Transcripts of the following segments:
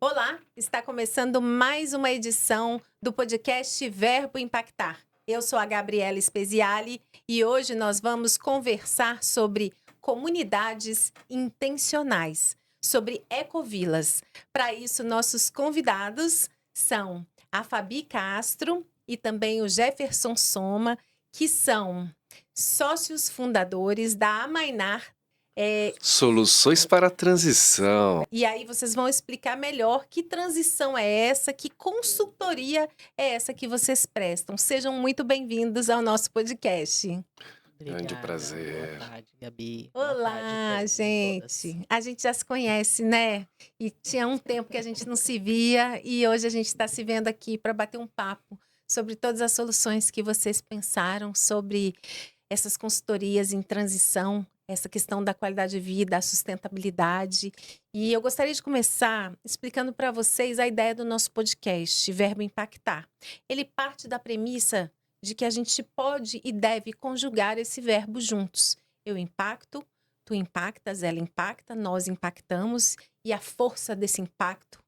Olá, está começando mais uma edição do podcast Verbo Impactar. Eu sou a Gabriela Speziale e hoje nós vamos conversar sobre comunidades intencionais, sobre ecovilas. Para isso, nossos convidados são a Fabi Castro e também o Jefferson Soma, que são sócios fundadores da Amainar. Soluções para a transição. E aí vocês vão explicar melhor que transição é essa, que consultoria é essa que vocês prestam. Sejam muito bem-vindos ao nosso podcast. Grande prazer. Boa tarde, Gabi. Olá, Boa tarde a todos e gente. todas. A gente já se conhece, né? E tinha um tempo que a gente não se via e hoje a gente está se vendo aqui para bater um papo sobre todas as soluções que vocês pensaram sobre essas consultorias em transição, essa questão da qualidade de vida, a sustentabilidade. E eu gostaria de começar explicando para vocês a ideia do nosso podcast, Verbo Impactar. Ele parte da premissa de que a gente pode e deve conjugar esse verbo juntos. Eu impacto, tu impactas, ela impacta, nós impactamos e a força desse impacto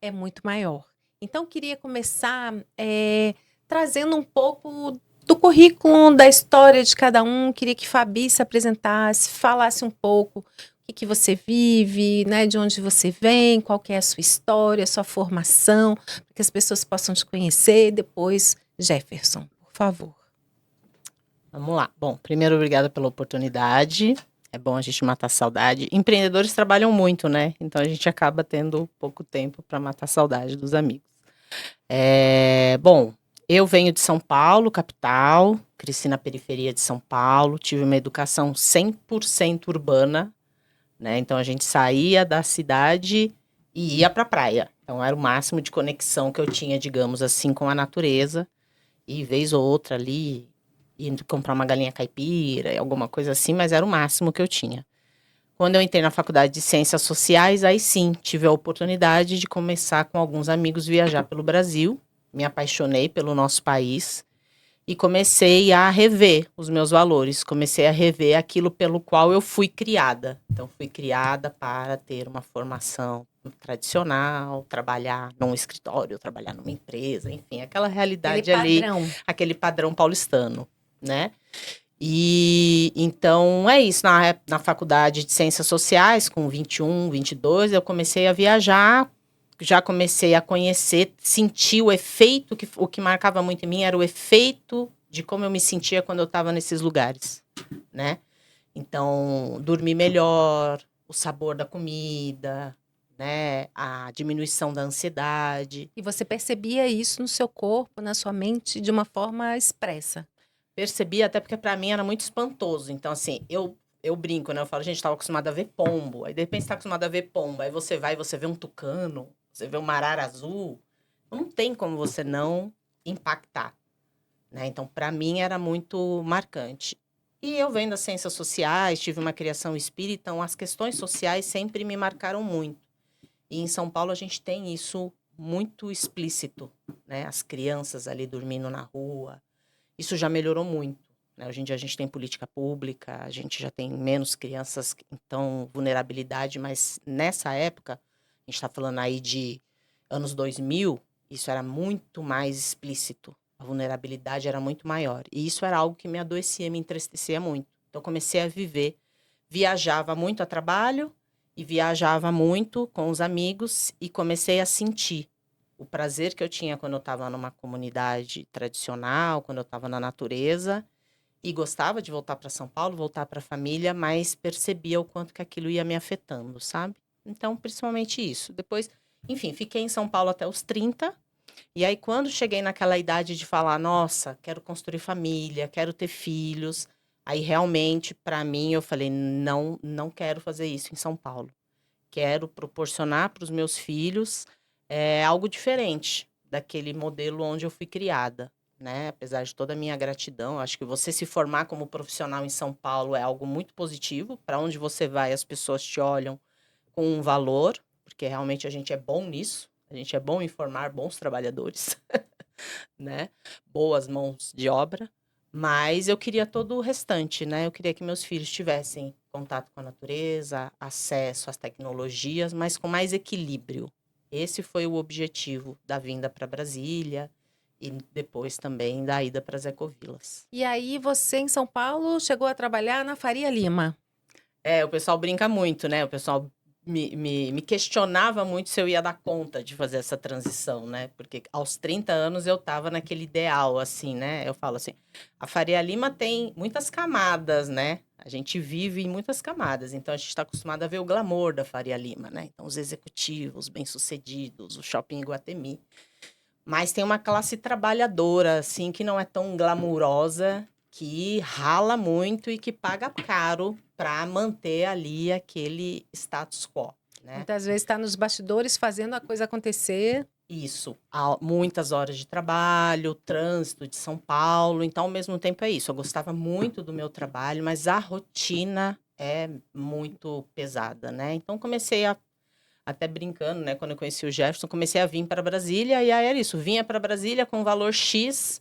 é muito maior. Então, eu queria começar trazendo um pouco do currículo, da história de cada um. Queria que Fabi se apresentasse, falasse um pouco o que você vive, né, de onde você vem, qual que é a sua história, a sua formação, para que as pessoas possam te conhecer. Depois, Jefferson, por favor. Vamos lá. Bom, primeiro, obrigada pela oportunidade. É bom a gente matar a saudade. Empreendedores trabalham muito, né? Então a gente acaba tendo pouco tempo para matar a saudade dos amigos. Bom, eu venho de São Paulo, capital, cresci na periferia de São Paulo, tive uma educação 100% urbana, né? Então a gente saía da cidade e ia para a praia. Então era o máximo de conexão que eu tinha, digamos assim, com a natureza. E vez ou outra ali, indo comprar uma galinha caipira, alguma coisa assim, mas era o máximo que eu tinha. Quando eu entrei na faculdade de Ciências Sociais, aí sim, tive a oportunidade de começar com alguns amigos viajar pelo Brasil. Me apaixonei pelo nosso país e comecei a rever os meus valores. Comecei a rever aquilo pelo qual eu fui criada. Então, fui criada para ter uma formação tradicional, trabalhar num escritório, trabalhar numa empresa, enfim, aquela realidade ali, aquele padrão paulistano, né? E então é isso, na faculdade de Ciências Sociais, com 21, 22, eu comecei a viajar, já comecei a conhecer, sentir o efeito, o que marcava muito em mim era o efeito de como eu me sentia quando eu estava nesses lugares, né? Então, dormir melhor, o sabor da comida, né? A diminuição da ansiedade. E você percebia isso no seu corpo, na sua mente, de uma forma expressa? Percebi, até porque para mim era muito espantoso. Então, assim, eu brinco, né? Eu falo, gente, estava acostumada a ver pombo. Aí, de repente, você tá acostumada a ver pombo. Aí você vai e você vê um tucano, você vê uma arara azul. Não tem como você não impactar, né? Então, para mim, era muito marcante. E eu venho das ciências sociais, tive uma criação espírita, então as questões sociais sempre me marcaram muito. E em São Paulo a gente tem isso muito explícito, né? As crianças ali dormindo na rua. Isso já melhorou muito, né? Hoje em dia a gente tem política pública, a gente já tem menos crianças, então vulnerabilidade, mas nessa época, a gente está falando aí de anos 2000, isso era muito mais explícito. A vulnerabilidade era muito maior. E isso era algo que me adoecia, me entristecia muito. Então, eu comecei a viver. Viajava muito a trabalho e viajava muito com os amigos e comecei a sentir o prazer que eu tinha quando eu estava numa comunidade tradicional, quando eu estava na natureza. E gostava de voltar para São Paulo, voltar para a família, mas percebia o quanto que aquilo ia me afetando, sabe? Então, principalmente isso. Depois, enfim, fiquei em São Paulo até os 30. E aí, quando cheguei naquela idade de falar, nossa, quero construir família, quero ter filhos, aí realmente, para mim, eu falei, não quero fazer isso em São Paulo. Quero proporcionar para os meus filhos algo diferente daquele modelo onde eu fui criada, né? Apesar de toda a minha gratidão, acho que você se formar como profissional em São Paulo é algo muito positivo. Para onde você vai, as pessoas te olham com um valor, porque realmente a gente é bom nisso. A gente é bom em formar bons trabalhadores, né? Boas mãos de obra. Mas eu queria todo o restante, né? Eu queria que meus filhos tivessem contato com a natureza, acesso às tecnologias, mas com mais equilíbrio. Esse foi o objetivo da vinda para Brasília e depois também da ida para as ecovilas. E aí você em São Paulo chegou a trabalhar na Faria Lima. O pessoal brinca muito, né? O pessoal me questionava muito se eu ia dar conta de fazer essa transição, né? Porque aos 30 anos eu tava naquele ideal, assim, né? Eu falo assim, a Faria Lima tem muitas camadas, né? A gente vive em muitas camadas, então a gente está acostumado a ver o glamour da Faria Lima, né? Então, os executivos, bem-sucedidos, o shopping Iguatemi. Mas tem uma classe trabalhadora, assim, que não é tão glamurosa, que rala muito e que paga caro para manter ali aquele status quo, né? Muitas vezes está nos bastidores fazendo a coisa acontecer. Isso, há muitas horas de trabalho, trânsito de São Paulo, então ao mesmo tempo é isso. Eu gostava muito do meu trabalho, mas a rotina é muito pesada, né? Então comecei até brincando, né? Quando eu conheci o Jefferson, comecei a vir para Brasília e aí era isso. Vinha para Brasília com valor X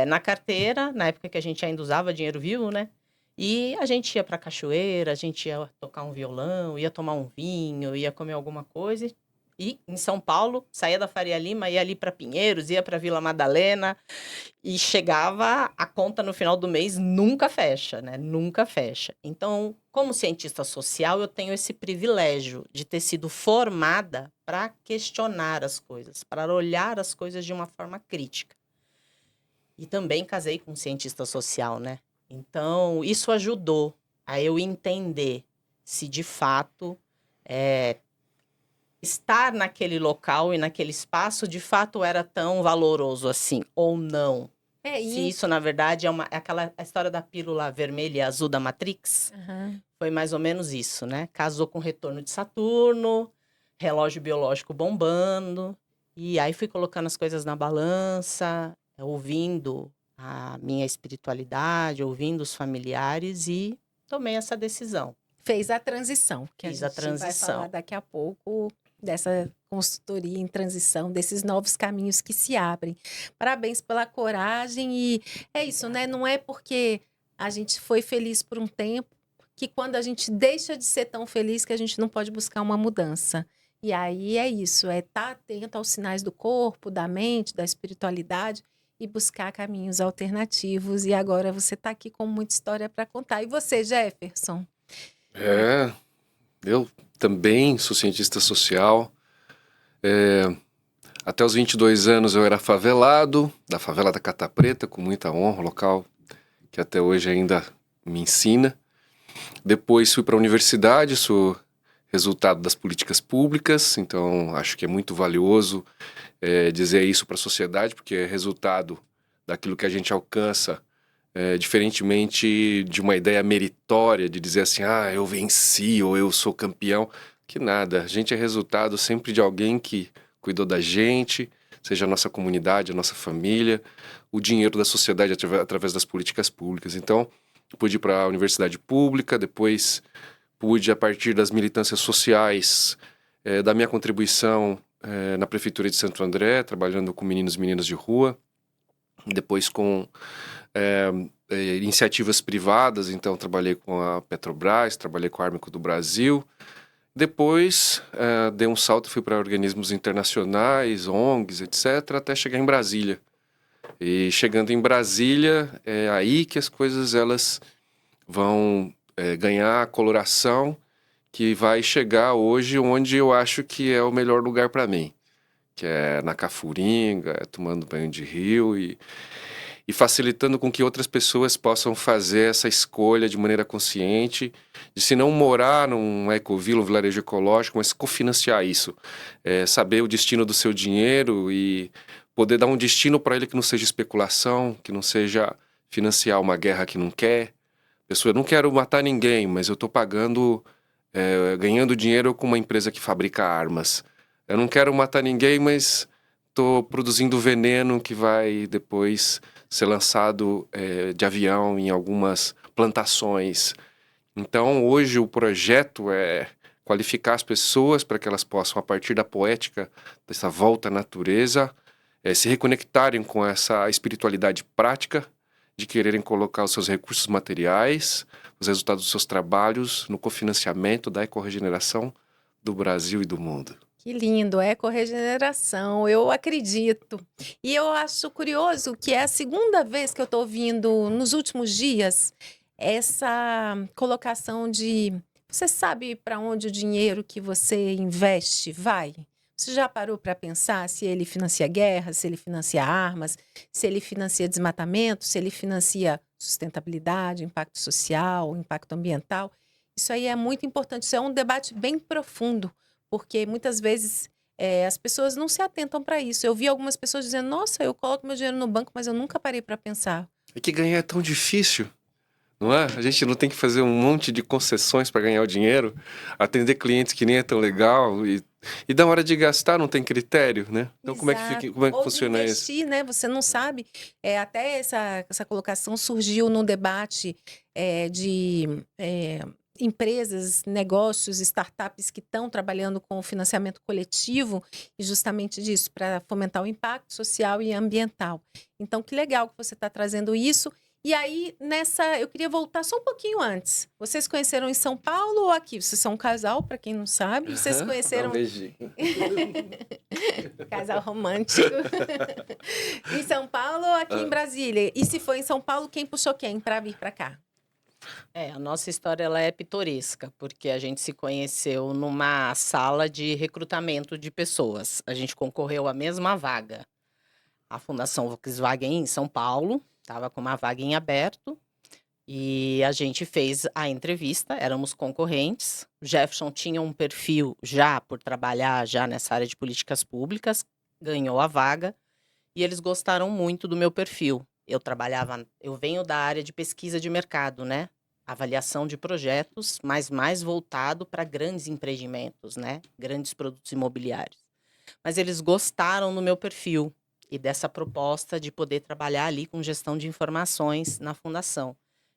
na carteira, na época que a gente ainda usava dinheiro vivo, né? E a gente ia para cachoeira, a gente ia tocar um violão, ia tomar um vinho, ia comer alguma coisa. E em São Paulo, saía da Faria Lima, ia ali para Pinheiros, ia para Vila Madalena e chegava a conta no final do mês nunca fecha, né? Nunca fecha. Então, como cientista social, eu tenho esse privilégio de ter sido formada para questionar as coisas, para olhar as coisas de uma forma crítica. E também casei com um cientista social, né? Então, isso ajudou a eu entender se de fato estar naquele local e naquele espaço de fato era tão valoroso assim, ou não. Se isso, na verdade, é aquela a história da pílula vermelha e azul da Matrix. Foi mais ou menos isso, né? Casou com o retorno de Saturno, relógio biológico bombando. E aí fui colocando as coisas na balança, ouvindo a minha espiritualidade, ouvindo os familiares e tomei essa decisão. Fez a transição, que Fiz a a gente vai transição. falar daqui a pouco dessa consultoria em transição, desses novos caminhos que se abrem. Parabéns pela coragem e é isso, né? Não é porque a gente foi feliz por um tempo que quando a gente deixa de ser tão feliz que a gente não pode buscar uma mudança. E aí é isso, é estar atento aos sinais do corpo, da mente, da espiritualidade e buscar caminhos alternativos. E agora você está aqui com muita história para contar. E você, Jefferson? Eu também sou cientista social. Até os 22 anos eu era favelado, da favela da Cata Preta, com muita honra, local que até hoje ainda me ensina. Depois fui para a universidade, sou resultado das políticas públicas, então acho que é muito valioso dizer isso para a sociedade, porque é resultado daquilo que a gente alcança, diferentemente de uma ideia meritória, de dizer assim, eu venci ou eu sou campeão, que nada, a gente é resultado sempre de alguém que cuidou da gente, seja a nossa comunidade, a nossa família, o dinheiro da sociedade através das políticas públicas. Então, pude ir para a universidade pública, depois pude, a partir das militâncias sociais, da minha contribuição na Prefeitura de Santo André, trabalhando com meninos e meninas de rua, depois com iniciativas privadas, então trabalhei com a Petrobras, trabalhei com a Armico do Brasil. Depois dei um salto, fui para organismos internacionais, ONGs, etc., até chegar em Brasília. E chegando em Brasília, é aí que as coisas elas vão ganhar a coloração que vai chegar hoje onde eu acho que é o melhor lugar para mim, que é na Cafuringa, tomando banho de rio e facilitando com que outras pessoas possam fazer essa escolha de maneira consciente, de se não morar num ecovila, um vilarejo ecológico, mas cofinanciar isso, saber o destino do seu dinheiro e poder dar um destino para ele que não seja especulação, que não seja financiar uma guerra que não quer. Pessoa, eu não quero matar ninguém, mas eu estou pagando, ganhando dinheiro com uma empresa que fabrica armas. Eu não quero matar ninguém, mas estou produzindo veneno que vai depois ser lançado de avião em algumas plantações. Então, hoje o projeto é qualificar as pessoas para que elas possam, a partir da poética, dessa volta à natureza, se reconectarem com essa espiritualidade prática, de quererem colocar os seus recursos materiais, os resultados dos seus trabalhos no cofinanciamento da ecorregeneração do Brasil e do mundo. Que lindo, ecorregeneração, eu acredito. E eu acho curioso que é a segunda vez que eu estou ouvindo nos últimos dias essa colocação de você sabe para onde o dinheiro que você investe vai? Você já parou para pensar se ele financia guerra, se ele financia armas, se ele financia desmatamento, se ele financia sustentabilidade, impacto social, impacto ambiental? Isso aí é muito importante, isso é um debate bem profundo, porque muitas vezes as pessoas não se atentam para isso. Eu vi algumas pessoas dizendo, nossa, eu coloco meu dinheiro no banco, mas eu nunca parei para pensar. É que ganhar é tão difícil, não é? A gente não tem que fazer um monte de concessões para ganhar o dinheiro, atender clientes que nem é tão legal e da hora de gastar não tem critério, né? Então como é que fica, como é que Ou funciona de isso? investir, né? Você não sabe. Até essa colocação surgiu no debate de empresas, negócios, startups que estão trabalhando com o financiamento coletivo e justamente disso, para fomentar o impacto social e ambiental. Então, que legal que você está trazendo isso. E aí, eu queria voltar só um pouquinho antes. Vocês conheceram em São Paulo ou aqui? Vocês são um casal, para quem não sabe. Vocês Dá conheceram... um beijinho. Casal romântico. Em São Paulo ou aqui em Brasília? E se foi em São Paulo, quem puxou quem para vir para cá? A nossa história ela é pitoresca, porque a gente se conheceu numa sala de recrutamento de pessoas. A gente concorreu à mesma vaga. A Fundação Volkswagen em São Paulo estava com uma vaga em aberto e a gente fez a entrevista, éramos concorrentes. O Jefferson tinha um perfil já por trabalhar já nessa área de políticas públicas, ganhou a vaga e eles gostaram muito do meu perfil. Eu venho da área de pesquisa de mercado, né? Avaliação de projetos, mas mais voltado para grandes empreendimentos, né? Grandes produtos imobiliários. Mas eles gostaram do meu perfil e dessa proposta de poder trabalhar ali com gestão de informações na fundação.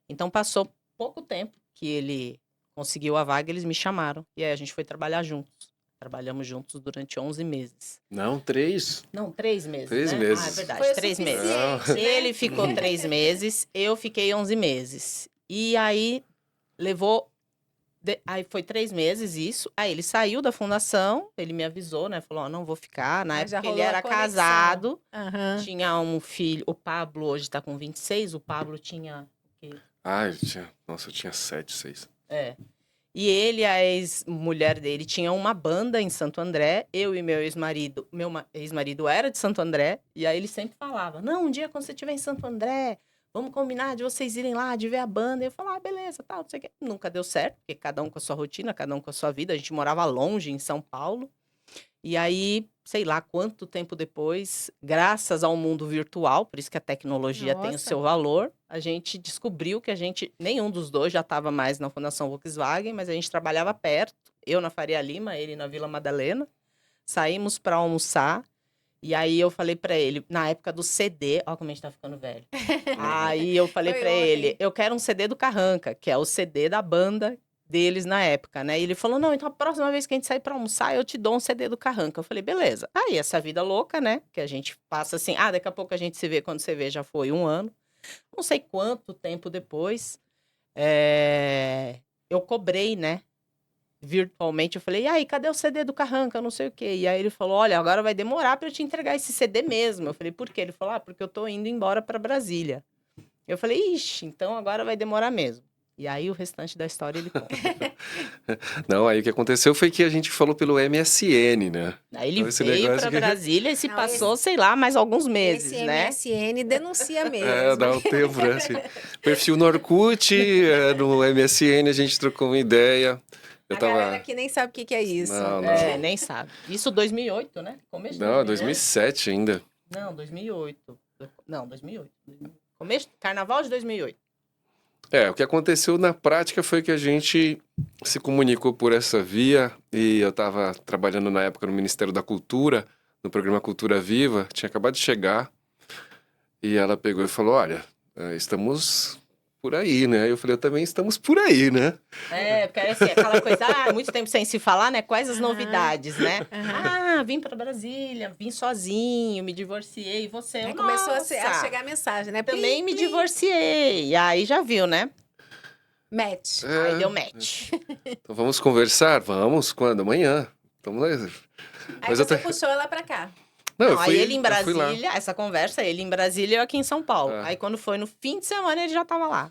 Então, passou pouco tempo que ele conseguiu a vaga, eles me chamaram. E aí a gente foi trabalhar juntos. Trabalhamos juntos durante 11 meses. Não, 3. Não, 3 meses, 3 né? meses. Ah, é verdade, Foi o 3 meses. suficiente, né? Ele ficou 3 meses, eu fiquei 11 meses. E aí, aí foi 3 meses isso. Aí ele saiu da fundação, ele me avisou, né? Falou, não vou ficar. Na Mas já época ele rolou a era conexão. casado, Aham. tinha um filho. O Pablo hoje tá com 26, o Pablo tinha... Eu tinha 7, 6. E ele, a ex-mulher dele, tinha uma banda em Santo André. Eu e meu ex-marido era de Santo André. E aí ele sempre falava, não, um dia quando você estiver em Santo André, vamos combinar de vocês irem lá, de ver a banda. E eu falava, beleza, tal, não sei o quê. Nunca deu certo, porque cada um com a sua rotina, cada um com a sua vida. A gente morava longe, em São Paulo. E aí, sei lá quanto tempo depois, graças ao mundo virtual, por isso que a tecnologia tem o Nossa. seu valor, a gente descobriu que nenhum dos dois já estava mais na Fundação Volkswagen, mas a gente trabalhava perto, eu na Faria Lima, ele na Vila Madalena. Saímos para almoçar, e aí eu falei para ele, na época do CD, ó como a gente tá ficando velho. Aí eu falei Foi para ontem. ele, eu quero um CD do Carranca, que é o CD da banda deles na época, né? E ele falou, não, então a próxima vez que a gente sair pra almoçar, eu te dou um CD do Carranca. Eu falei, beleza. Aí, essa vida louca, né? Que a gente passa assim, daqui a pouco a gente se vê, quando você vê, já foi 1 ano. Não sei quanto tempo depois, eu cobrei, né? Virtualmente, eu falei, e aí, cadê o CD do Carranca? Não sei o quê. E aí ele falou, olha, agora vai demorar pra eu te entregar esse CD mesmo. Eu falei, por quê? Ele falou, porque eu tô indo embora pra Brasília. Eu falei, ixi, então agora vai demorar mesmo. E aí o restante da história ele conta. Não, aí o que aconteceu foi que a gente falou pelo MSN, né? Aí ele Então, esse veio negócio pra que- Brasília e se Não, passou, sei lá, mais alguns meses, Esse né? MSN denuncia mesmo. Dá um tempo, né? Assim, perfil no Orkut, no MSN a gente trocou uma ideia. Eu A galera tava... que nem sabe o que é isso. Não, não. Nem sabe. Isso 2008, né? Começo de Não, 2008. 2007 ainda. Não, 2008. Não, 2008. Começo, carnaval de 2008. O que aconteceu na prática foi que a gente se comunicou por essa via e eu estava trabalhando na época no Ministério da Cultura, no programa Cultura Viva, tinha acabado de chegar e ela pegou e falou, olha, estamos por aí, né? Eu falei, eu também estamos por aí, né? Porque assim, aquela coisa, muito tempo sem se falar, né? Quais as Aham. novidades, né? Aham. Vim pra Brasília, vim sozinho, me divorciei, e você, Aí eu, começou a nossa, chegar a mensagem, né? também Plim, me plim, divorciei. E aí já viu, né? match. Aí deu É, match. então vamos conversar? Vamos, quando? Amanhã. Vamos lá. Aí Mas eu, você te... puxou ela pra cá. Não, Não, aí ele em eu fui lá. Brasília, essa conversa, ele em Brasília e eu aqui em São Paulo. Ah, Aí quando foi no fim de semana, ele já tava lá,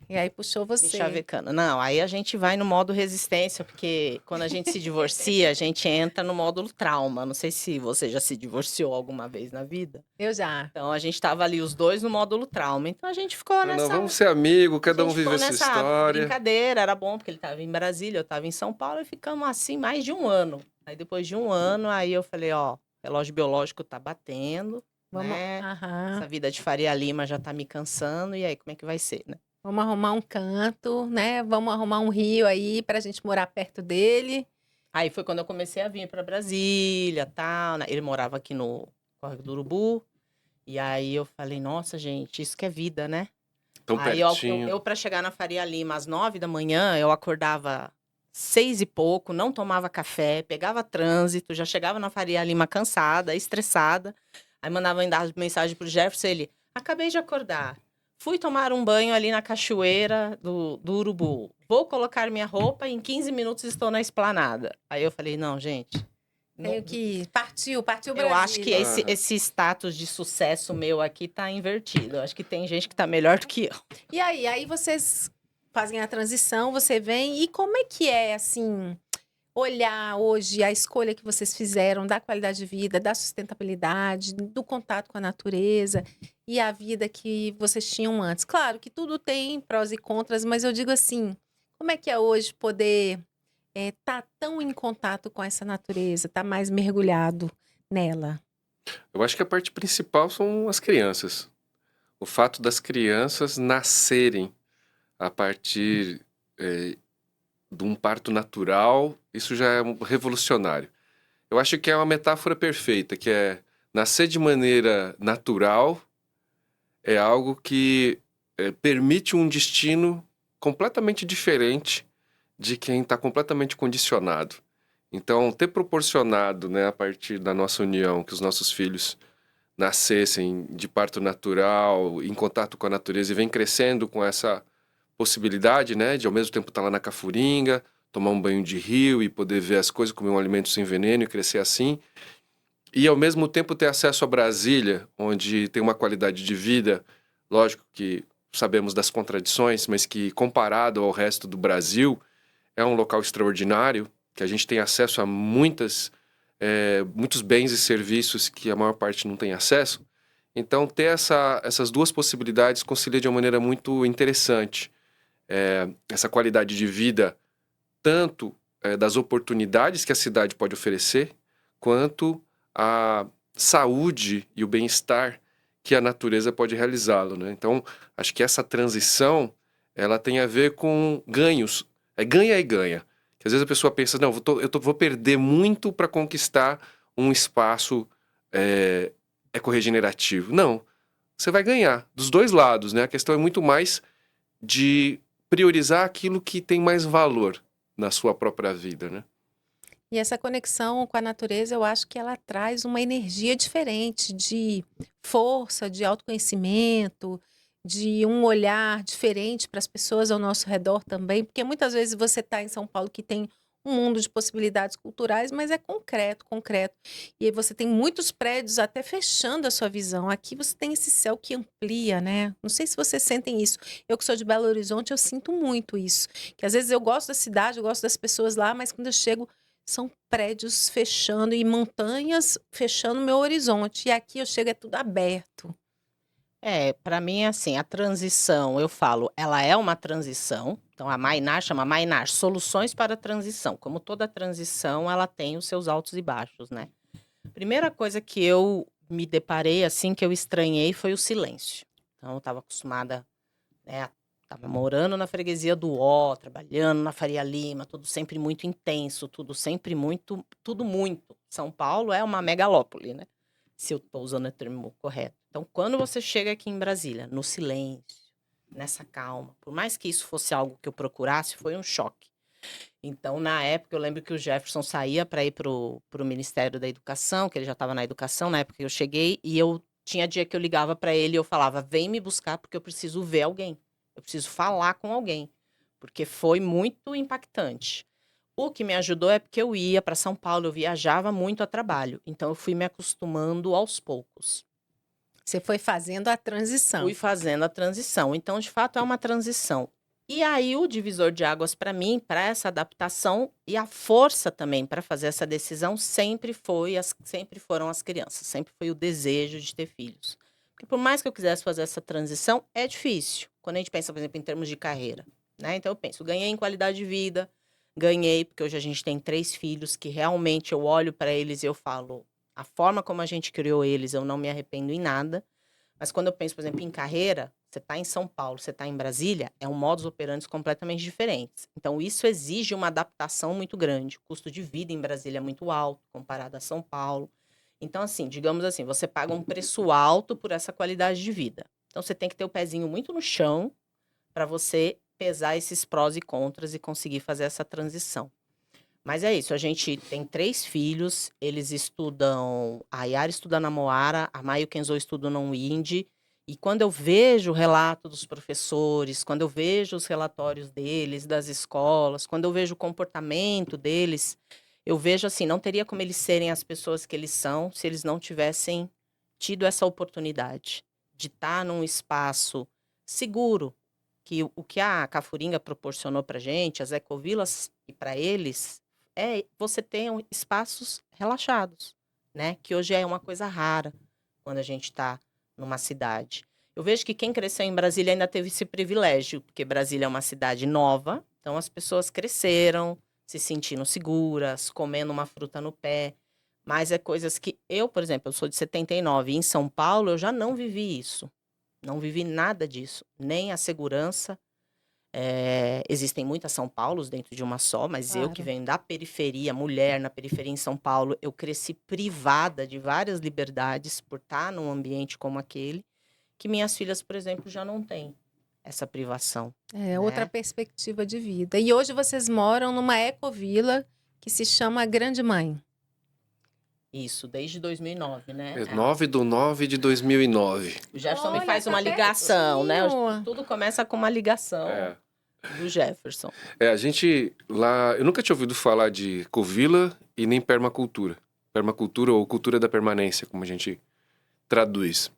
E aí puxou me você. chavecando. Não, aí a gente vai no modo resistência, porque quando a gente se divorcia, a gente entra no módulo trauma. Não sei se você já se divorciou alguma vez na vida. Eu já. Então a gente tava ali os dois no módulo trauma. Então a gente ficou não, nessa. vamos ser amigos, A cada um gente vive ficou a sua nessa história. brincadeira, era bom, porque ele tava em Brasília, eu tava em São Paulo, e ficamos assim mais de um ano. Aí depois de um ano, aí eu falei, ó, relógio biológico tá batendo, Vamos, né? aham. Essa vida de Faria Lima já tá me cansando, e aí como é que vai ser, né? Vamos arrumar um canto, né? Vamos arrumar um rio aí pra gente morar perto dele. Aí foi quando eu comecei a vir para Brasília, tal, né? Ele morava aqui no Córrego do Urubu. E aí eu falei, nossa, gente, isso que é vida, né? Tão Aí eu pertinho. para chegar na Faria Lima às 9 da manhã, eu acordava 6 e pouco, não tomava café, pegava trânsito, já chegava na Faria Lima cansada, estressada. Aí mandava mensagem pro Jefferson, ele, acabei de acordar. Fui tomar um banho ali na cachoeira do Urubu. Vou colocar minha roupa e em 15 minutos estou na esplanada. Aí eu falei, não, gente. Tenho que ir. Partiu Eu acho que Brasília. Aham. esse status de sucesso meu aqui tá invertido. Eu acho que tem gente que tá melhor do que eu. E aí vocês fazem a transição, você vem. E como é que é, assim, olhar hoje a escolha que vocês fizeram da qualidade de vida, da sustentabilidade, do contato com a natureza e a vida que vocês tinham antes? Claro que tudo tem prós e contras, mas eu digo assim, como é que é hoje poder estar tão em contato com essa natureza, estar mais mergulhado nela? Eu acho que a parte principal são as crianças. O fato das crianças nascerem a partir de um parto natural, isso já é revolucionário. Eu acho que é uma metáfora perfeita, que é nascer de maneira natural é algo que permite um destino completamente diferente de quem está completamente condicionado. Então, ter proporcionado, né, a partir da nossa união, que os nossos filhos nascessem de parto natural, em contato com a natureza e vem crescendo com essa possibilidade, né, de ao mesmo tempo estar lá na Cafuringa, tomar um banho de rio e poder ver as coisas, comer um alimento sem veneno e crescer assim, e ao mesmo tempo ter acesso a Brasília, onde tem uma qualidade de vida, lógico que sabemos das contradições, mas que comparado ao resto do Brasil, é um local extraordinário, que a gente tem acesso a muitos bens e serviços que a maior parte não tem acesso. Então, ter essas duas possibilidades concilia de uma maneira muito interessante. Essa qualidade de vida, tanto das oportunidades que a cidade pode oferecer, quanto a saúde e o bem-estar que a natureza pode realizá-lo, né? Então, acho que essa transição, ela tem a ver com ganhos. É ganha e ganha. Que às vezes a pessoa pensa, não, vou perder muito para conquistar um espaço ecorregenerativo. Não, você vai ganhar dos dois lados, né? A questão é muito mais de priorizar aquilo que tem mais valor na sua própria vida, né? E essa conexão com a natureza, eu acho que ela traz uma energia diferente de força, de autoconhecimento, de um olhar diferente para as pessoas ao nosso redor também, porque muitas vezes você está em São Paulo que tem um mundo de possibilidades culturais, mas é concreto, concreto. E aí você tem muitos prédios até fechando a sua visão. Aqui você tem esse céu que amplia, né? Não sei se vocês sentem isso. Eu que sou de Belo Horizonte, eu sinto muito isso. Que às vezes eu gosto da cidade, eu gosto das pessoas lá, mas quando eu chego são prédios fechando e montanhas fechando meu horizonte. E aqui eu chego, é tudo aberto. Para mim é assim, a transição, eu falo, ela é uma transição. Então a Mainar chama Mainar Soluções para a Transição. Como toda transição, ela tem os seus altos e baixos, né? Primeira coisa que eu me deparei assim que eu estranhei foi o silêncio. Então eu estava acostumada, né, tava morando na freguesia do Ó, trabalhando na Faria Lima, tudo sempre muito intenso, tudo sempre muito, tudo muito. São Paulo é uma megalópole, né? Se eu estou usando o termo correto. Então, quando você chega aqui em Brasília, no silêncio, nessa calma. Por mais que isso fosse algo que eu procurasse, foi um choque. Então, na época, eu lembro que o Jefferson saía para ir pro Ministério da Educação, que ele já estava na educação, na época que eu cheguei, e eu tinha dia que eu ligava para ele e eu falava, vem me buscar porque eu preciso ver alguém. Eu preciso falar com alguém. Porque foi muito impactante. O que me ajudou é porque eu ia para São Paulo, eu viajava muito a trabalho. Então, eu fui me acostumando aos poucos. Você foi fazendo a transição. Fui fazendo a transição. Então, de fato, é uma transição. E aí, o divisor de águas para mim, para essa adaptação e a força também para fazer essa decisão, sempre foram as crianças. Sempre foi o desejo de ter filhos. Porque por mais que eu quisesse fazer essa transição, é difícil. Quando a gente pensa, por exemplo, em termos de carreira, né? Então, eu penso, ganhei em qualidade de vida, ganhei, porque hoje a gente tem 3 filhos que realmente eu olho para eles e eu falo, a forma como a gente criou eles, eu não me arrependo em nada. Mas quando eu penso, por exemplo, em carreira, você está em São Paulo, você está em Brasília, é um modus operandi completamente diferente. Então, isso exige uma adaptação muito grande. O custo de vida em Brasília é muito alto, comparado a São Paulo. Então, assim, digamos assim, você paga um preço alto por essa qualidade de vida. Então, você tem que ter o pezinho muito no chão para você pesar esses prós e contras e conseguir fazer essa transição. Mas é isso, a gente tem 3 filhos, eles estudam, a Yara estuda na Moara, a Maia e o Kenzo estudam no Windy, e quando eu vejo o relato dos professores, quando eu vejo os relatórios deles, das escolas, quando eu vejo o comportamento deles, eu vejo assim, não teria como eles serem as pessoas que eles são se eles não tivessem tido essa oportunidade de estar num espaço seguro, que o que a Cafuringa proporcionou pra gente, as ecovilas, e para eles, você ter espaços relaxados, né? Que hoje é uma coisa rara quando a gente está numa cidade. Eu vejo que quem cresceu em Brasília ainda teve esse privilégio, porque Brasília é uma cidade nova, então as pessoas cresceram, se sentindo seguras, comendo uma fruta no pé. Mas é coisas que eu, por exemplo, eu sou de 79, e em São Paulo eu já não vivi isso. Não vivi nada disso, nem a segurança. Existem muitas São Paulos dentro de uma só, mas eu que Claro. venho da periferia, mulher na periferia em São Paulo, eu cresci privada de várias liberdades por estar num ambiente como aquele, que minhas filhas, por exemplo, já não têm essa privação, É outra né? perspectiva de vida. E hoje vocês moram numa ecovila que se chama Grande Mãe. Isso, desde 2009, né? 9/9/2009. O Jefferson me Olha, faz tá uma ligação, né? pertinho. Tudo começa com uma ligação É. do Jefferson. A gente lá. Eu nunca tinha ouvido falar de ecovila e nem permacultura. Permacultura ou cultura da permanência, como a gente traduz.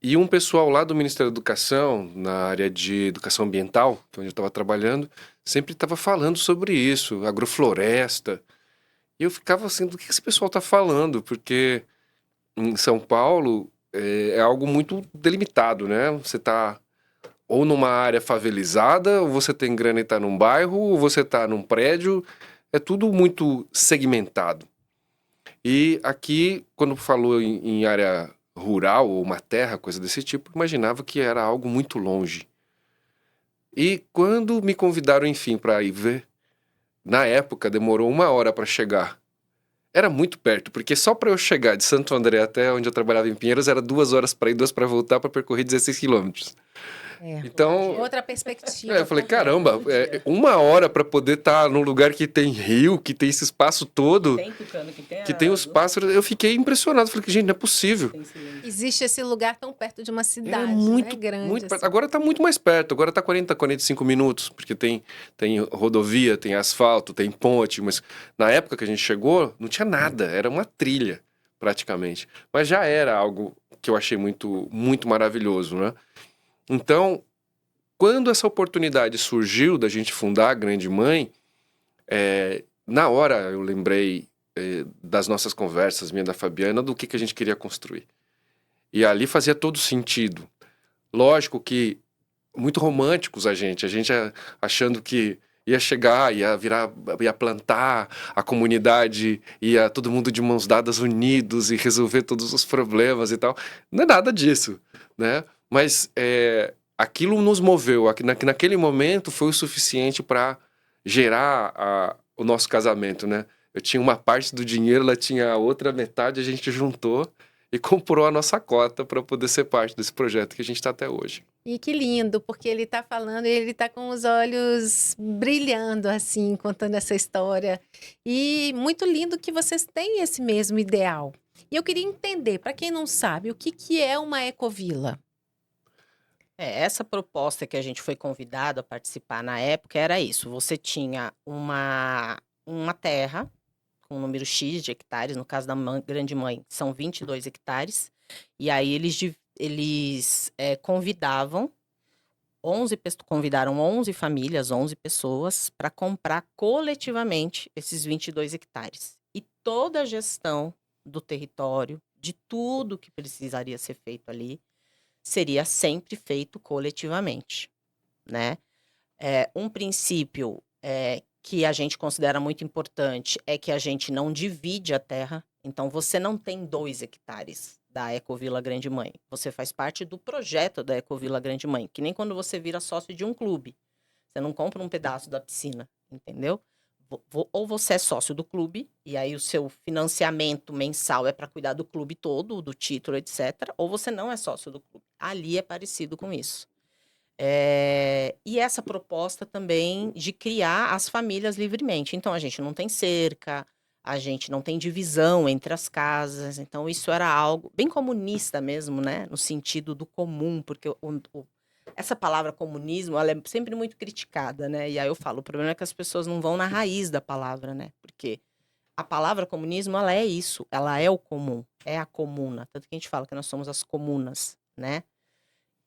E um pessoal lá do Ministério da Educação, na área de educação ambiental, que é onde eu estava trabalhando, sempre estava falando sobre isso, agrofloresta. E eu ficava assim, do que esse pessoal está falando? Porque em São Paulo é algo muito delimitado, né? Você está ou numa área favelizada, ou você tem grana e está num bairro, ou você está num prédio. É tudo muito segmentado. E aqui, quando falou em área rural ou uma terra, coisa desse tipo, imaginava que era algo muito longe. E quando me convidaram, enfim, para ir ver, na época demorou 1 hora para chegar. Era muito perto, porque só para eu chegar de Santo André até onde eu trabalhava em Pinheiros era 2 horas para ir, 2 para voltar, para percorrer 16 quilômetros. Então, Outra perspectiva. eu falei, também. caramba, 1 hora para poder estar num lugar que tem rio, que tem esse espaço todo, Tem tucano que tem que tem os pássaros. Eu fiquei impressionado, falei, gente, não é possível. Existe esse lugar tão perto de uma cidade, É muito, né? Grande. muito perto. assim. Agora tá muito mais perto, agora tá 45 minutos, porque tem rodovia, tem asfalto, tem ponte, mas na época que a gente chegou, não tinha nada, era uma trilha, praticamente. Mas já era algo que eu achei muito, muito maravilhoso, né? Então, quando essa oportunidade surgiu da gente fundar a Grande Mãe, na hora eu lembrei das nossas conversas, minha e da Fabiana, do que a gente queria construir. E ali fazia todo sentido. Lógico que muito românticos a gente achando que ia chegar, ia plantar a comunidade, ia todo mundo de mãos dadas unidos e resolver todos os problemas e tal. Não é nada disso, né? Mas aquilo nos moveu, naquele momento foi o suficiente para gerar o nosso casamento, né? Eu tinha uma parte do dinheiro, ela tinha a outra metade, a gente juntou e comprou a nossa cota para poder ser parte desse projeto que a gente está até hoje. E que lindo, porque ele está falando e ele está com os olhos brilhando, assim, contando essa história. E muito lindo que vocês têm esse mesmo ideal. E eu queria entender, para quem não sabe, o que é uma ecovila? Essa proposta que a gente foi convidado a participar na época era isso. Você tinha uma terra com um número X de hectares, no caso da Grande Mãe, são 22 hectares. E aí eles convidaram 11 famílias, 11 pessoas, para comprar coletivamente esses 22 hectares. E toda a gestão do território, de tudo que precisaria ser feito ali, seria sempre feito coletivamente, né? Um princípio que a gente considera muito importante é que a gente não divide a terra. Então, você não tem 2 hectares da Ecovila Grande Mãe. Você faz parte do projeto da Ecovila Grande Mãe, que nem quando você vira sócio de um clube. Você não compra um pedaço da piscina, entendeu? Ou você é sócio do clube, e aí o seu financiamento mensal é para cuidar do clube todo, do título, etc. Ou você não é sócio do clube. Ali é parecido com isso. E essa proposta também de criar as famílias livremente. Então, a gente não tem cerca, a gente não tem divisão entre as casas. Então, isso era algo bem comunista mesmo, né? No sentido do comum, porque essa palavra comunismo, ela é sempre muito criticada, né? E aí eu falo, o problema é que as pessoas não vão na raiz da palavra, né? Porque a palavra comunismo, ela é isso, ela é o comum, é a comuna. Tanto que a gente fala que nós somos as comunas, né?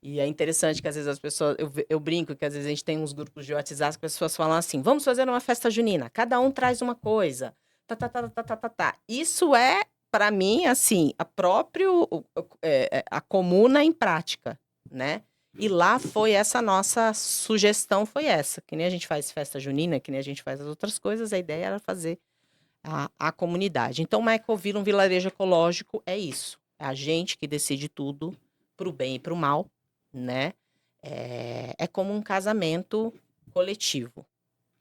E é interessante que às vezes as pessoas, eu brinco que às vezes a gente tem uns grupos de WhatsApp que as pessoas falam assim, vamos fazer uma festa junina, cada um traz uma coisa, tá. Isso é, para mim, assim, a comuna em prática, né? E lá foi essa nossa sugestão, foi essa. Que nem a gente faz festa junina, que nem a gente faz as outras coisas, a ideia era fazer a comunidade. Então, uma ecovila, um vilarejo ecológico, é isso. É a gente que decide tudo pro bem e pro mal, né? É como um casamento coletivo.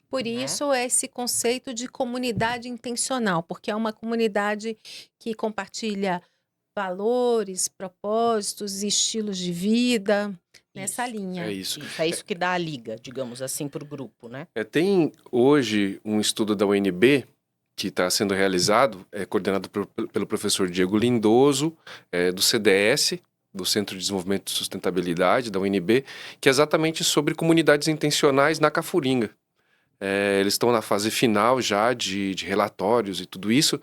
Por Né? isso, esse conceito de comunidade intencional, porque é uma comunidade que compartilha valores, propósitos, estilos de vida, nessa linha. É isso. É isso que dá a liga, digamos assim, para o grupo, né? Tem hoje um estudo da UNB que está sendo realizado, coordenado pelo professor Diego Lindoso, do CDS, do Centro de Desenvolvimento e Sustentabilidade, da UNB, que é exatamente sobre comunidades intencionais na Cafuringa. Eles estão na fase final já de relatórios e tudo isso.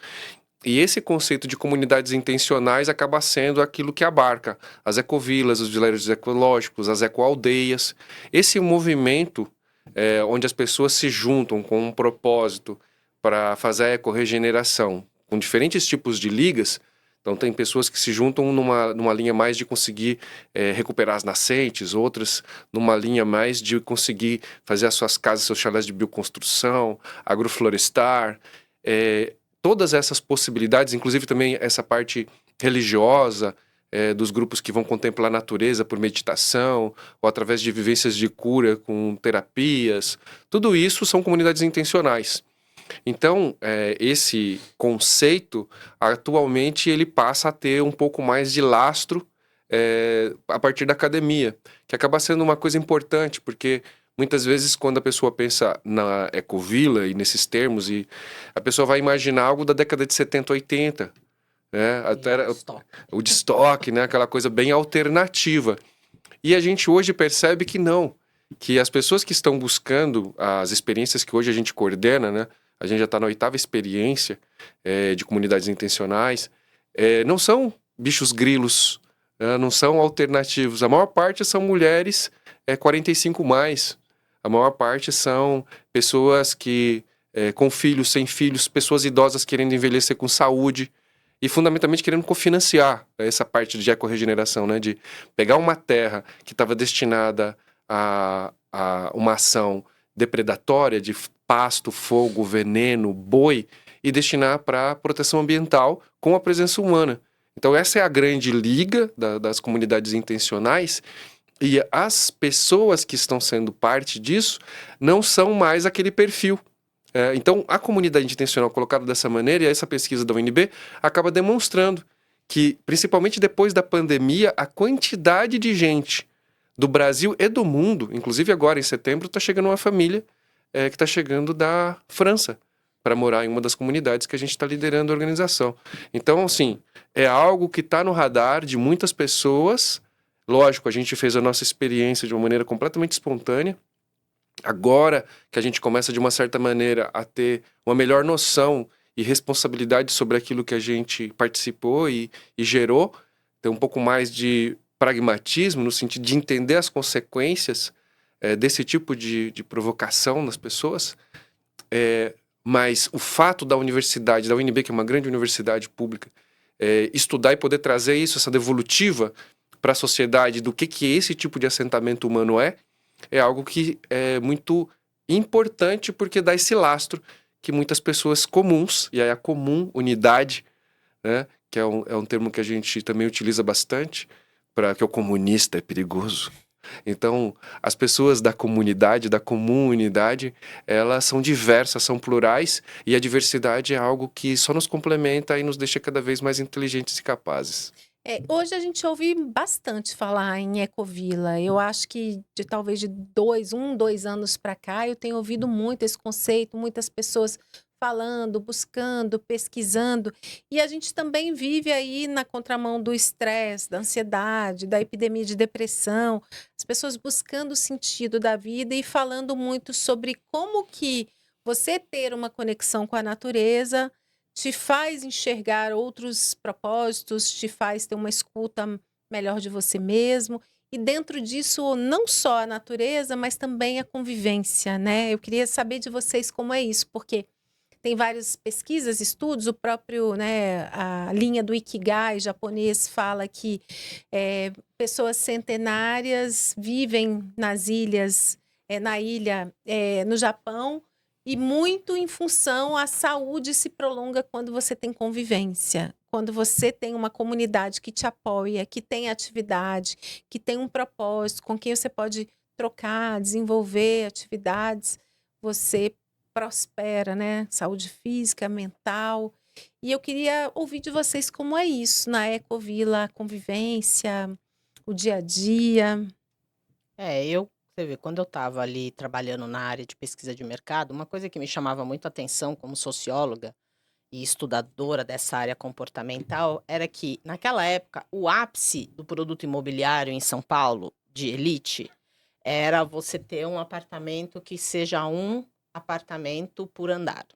E esse conceito de comunidades intencionais acaba sendo aquilo que abarca as ecovilas, os vilarejos ecológicos, as ecoaldeias. Esse movimento onde as pessoas se juntam com um propósito para fazer a ecorregeneração, com diferentes tipos de ligas. Então tem pessoas que se juntam numa linha mais de conseguir recuperar as nascentes, outras numa linha mais de conseguir fazer as suas casas, seus chalés de bioconstrução, agroflorestar, todas essas possibilidades, inclusive também essa parte religiosa, dos grupos que vão contemplar a natureza por meditação, ou através de vivências de cura com terapias, tudo isso são comunidades intencionais. Então, esse conceito, atualmente, ele passa a ter um pouco mais de lastro a partir da academia, que acaba sendo uma coisa importante, porque muitas vezes quando a pessoa pensa na ecovila e nesses termos, e a pessoa vai imaginar algo da década de 70, 80, né? Até o de estoque, né? Aquela coisa bem alternativa. E a gente hoje percebe que não, que as pessoas que estão buscando as experiências que hoje a gente coordena, né? A gente já está na 8ª experiência de comunidades intencionais, não são bichos grilos, não são alternativos. A maior parte são mulheres 45 mais. A maior parte são pessoas que com filhos, sem filhos, pessoas idosas querendo envelhecer com saúde e fundamentalmente querendo cofinanciar essa parte de ecorregeneração, né? De pegar uma terra que estava destinada a uma ação depredatória de pasto, fogo, veneno, boi, e destinar para proteção ambiental com a presença humana. Então essa é a grande liga das comunidades intencionais, e as pessoas que estão sendo parte disso não são mais aquele perfil. Então a comunidade intencional colocada dessa maneira, e essa pesquisa da UNB acaba demonstrando que, principalmente depois da pandemia, a quantidade de gente do Brasil e do mundo, inclusive agora em setembro, está chegando uma família que está chegando da França para morar em uma das comunidades que a gente está liderando a organização. Então, assim, é algo que está no radar de muitas pessoas. Lógico, a gente fez a nossa experiência de uma maneira completamente espontânea. Agora que a gente começa, de uma certa maneira, a ter uma melhor noção e responsabilidade sobre aquilo que a gente participou e gerou, ter um pouco mais de pragmatismo, no sentido de entender as consequências desse tipo de provocação nas pessoas. Mas o fato da universidade, da UNB, que é uma grande universidade pública, estudar e poder trazer isso, essa devolutiva para a sociedade do que esse tipo de assentamento humano é algo que é muito importante, porque dá esse lastro que muitas pessoas comuns, e aí a comum unidade, né, que é um termo que a gente também utiliza bastante, para que o comunista é perigoso. Então, as pessoas da comunidade, da comum unidade, elas são diversas, são plurais, e a diversidade é algo que só nos complementa e nos deixa cada vez mais inteligentes e capazes. Hoje a gente ouve bastante falar em Ecovila. Eu acho que talvez de 2 anos para cá, eu tenho ouvido muito esse conceito, muitas pessoas falando, buscando, pesquisando. E a gente também vive aí na contramão do estresse, da ansiedade, da epidemia de depressão, as pessoas buscando o sentido da vida e falando muito sobre como que você ter uma conexão com a natureza te faz enxergar outros propósitos, te faz ter uma escuta melhor de você mesmo. E dentro disso, não só a natureza, mas também a convivência, né? Eu queria saber de vocês como é isso, porque tem várias pesquisas, estudos, o próprio, né, a linha do Ikigai japonês fala que pessoas centenárias vivem nas ilhas, na ilha, no Japão, e muito em função a saúde se prolonga quando você tem convivência, quando você tem uma comunidade que te apoia, que tem atividade, que tem um propósito, com quem você pode trocar, desenvolver atividades, você prospera, né? Saúde física, mental. E eu queria ouvir de vocês como é isso na Ecovila, a convivência, o dia a dia. Você vê, quando eu estava ali trabalhando na área de pesquisa de mercado, uma coisa que me chamava muito a atenção como socióloga e estudadora dessa área comportamental era que, naquela época, o ápice do produto imobiliário em São Paulo, de elite, era você ter um apartamento que seja um apartamento por andar.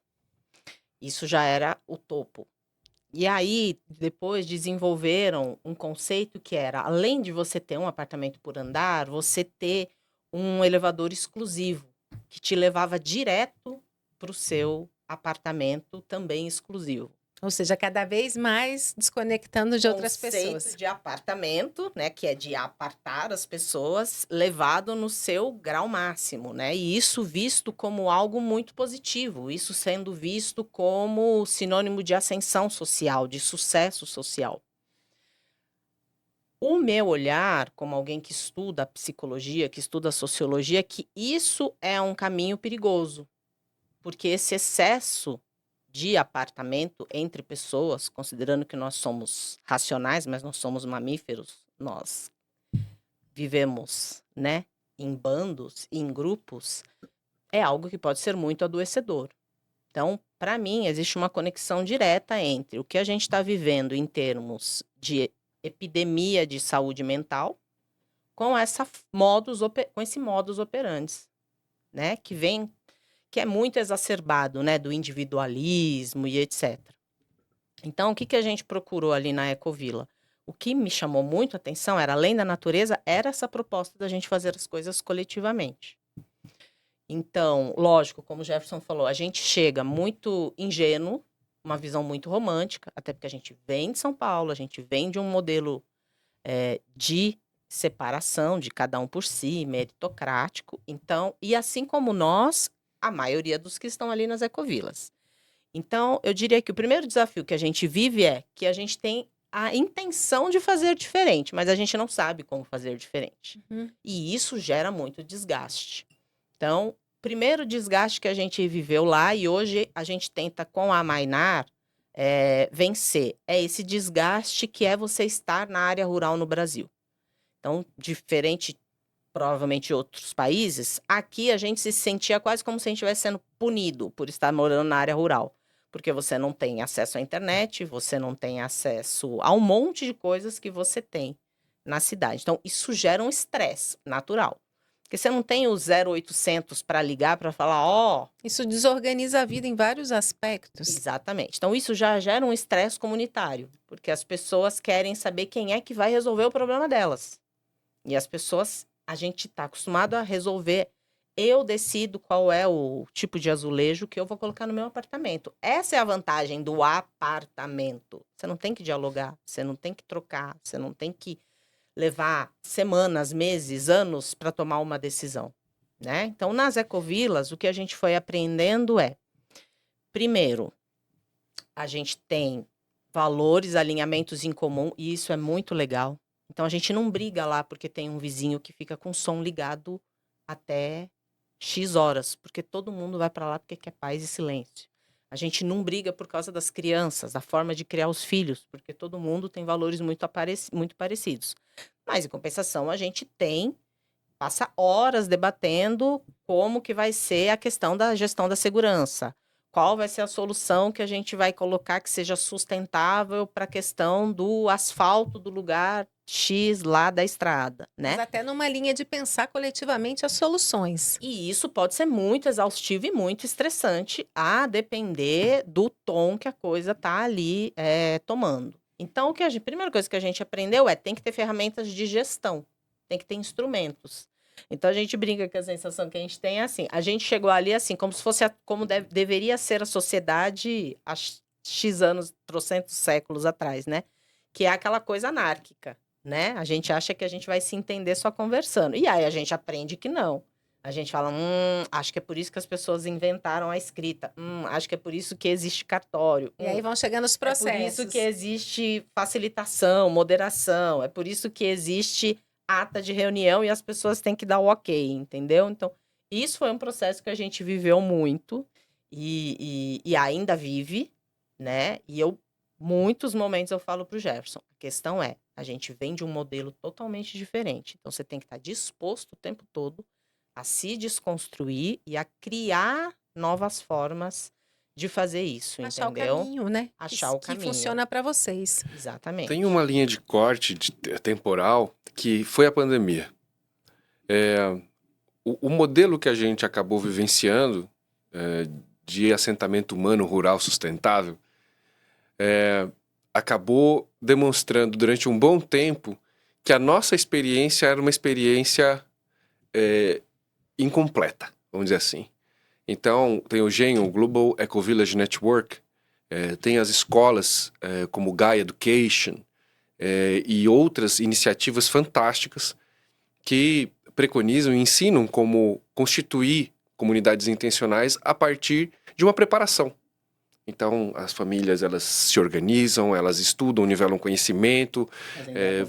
Isso já era o topo. E aí, depois desenvolveram um conceito que era, além de você ter um apartamento por andar, você ter um elevador exclusivo, que te levava direto para o seu apartamento também exclusivo. Ou seja, cada vez mais desconectando de outras pessoas. Conceito de apartamento, né, que é de apartar as pessoas, levado no seu grau máximo, né? E isso visto como algo muito positivo, isso sendo visto como sinônimo de ascensão social, de sucesso social. O meu olhar, como alguém que estuda a psicologia, que estuda a sociologia, é que isso é um caminho perigoso, porque esse excesso de apartamento entre pessoas, considerando que nós somos racionais, mas nós somos mamíferos, nós vivemos, né, em bandos, em grupos, é algo que pode ser muito adoecedor. Então, para mim, existe uma conexão direta entre o que a gente está vivendo em termos de epidemia de saúde mental com esse modus operandi, né, que é muito exacerbado, né, do individualismo e etc. Então, o que a gente procurou ali na Ecovila? O que me chamou muito a atenção era, além da natureza, era essa proposta da gente fazer as coisas coletivamente. Então, lógico, como o Jefferson falou, a gente chega muito ingênuo, uma visão muito romântica, até porque a gente vem de São Paulo, a gente vem de um modelo de separação de cada um por si, meritocrático. Então, e assim como nós, a maioria dos que estão ali nas ecovilas. Então, eu diria que o primeiro desafio que a gente vive é que a gente tem a intenção de fazer diferente, mas a gente não sabe como fazer diferente. Uhum. E isso gera muito desgaste. Então, primeiro desgaste que a gente viveu lá, e hoje a gente tenta, com a Mainar, vencer. É esse desgaste que é você estar na área rural no Brasil. Então, diferente, provavelmente, de outros países, aqui a gente se sentia quase como se a gente estivesse sendo punido por estar morando na área rural. Porque você não tem acesso à internet, você não tem acesso a um monte de coisas que você tem na cidade. Então, isso gera um estresse natural. Porque você não tem o 0800 para ligar para falar, ó... Isso desorganiza a vida em vários aspectos. Exatamente. Então, isso já gera um estresse comunitário. Porque as pessoas querem saber quem é que vai resolver o problema delas. E as pessoas, a gente está acostumado a resolver. Eu decido qual é o tipo de azulejo que eu vou colocar no meu apartamento. Essa é a vantagem do apartamento. Você não tem que dialogar, você não tem que trocar, você não tem que levar semanas, meses, anos para tomar uma decisão, né? Então, nas ecovilas, o que a gente foi aprendendo é, primeiro, a gente tem valores, alinhamentos em comum, e isso é muito legal. Então, a gente não briga lá porque tem um vizinho que fica com o som ligado até X horas, porque todo mundo vai para lá porque quer paz e silêncio. A gente não briga por causa das crianças, da forma de criar os filhos, porque todo mundo tem valores muito parecidos. Mas, em compensação, a gente passa horas debatendo como que vai ser a questão da gestão da segurança. Qual vai ser a solução que a gente vai colocar que seja sustentável para a questão do asfalto do lugar X lá da estrada, né? Mas até numa linha de pensar coletivamente as soluções. E isso pode ser muito exaustivo e muito estressante, a depender do tom que a coisa está ali tomando. Então, a primeira coisa que a gente aprendeu tem que ter ferramentas de gestão, tem que ter instrumentos. Então, a gente brinca que a sensação que a gente tem é assim, a gente chegou ali assim, como se fosse, deveria ser a sociedade há X anos, trocentos séculos atrás, né? Que é aquela coisa anárquica, né? A gente acha que a gente vai se entender só conversando. E aí, a gente aprende que não. A gente fala, acho que é por isso que as pessoas inventaram a escrita. Acho que é por isso que existe cartório. E aí vão chegando os processos. É por isso que existe facilitação, moderação. É por isso que existe ata de reunião e as pessoas têm que dar o ok, entendeu? Então, isso foi um processo que a gente viveu muito e ainda vive, né? E muitos momentos eu falo pro Jefferson, a questão é, a gente vem de um modelo totalmente diferente. Então, você tem que estar disposto o tempo todo a se desconstruir e a criar novas formas de fazer isso, Achar entendeu? o caminho, né? Achar o caminho. Que funciona para vocês. Exatamente. Tem uma linha de corte temporal que foi a pandemia. O modelo que a gente acabou vivenciando de assentamento humano rural sustentável acabou demonstrando durante um bom tempo que a nossa experiência era uma experiência incompleta, vamos dizer assim. Então, tem o GEN, o Global Eco Village Network, tem as escolas como Gaia Education e outras iniciativas fantásticas que preconizam e ensinam como constituir comunidades intencionais a partir de uma preparação. Então, as famílias, elas se organizam, elas estudam, nivelam conhecimento,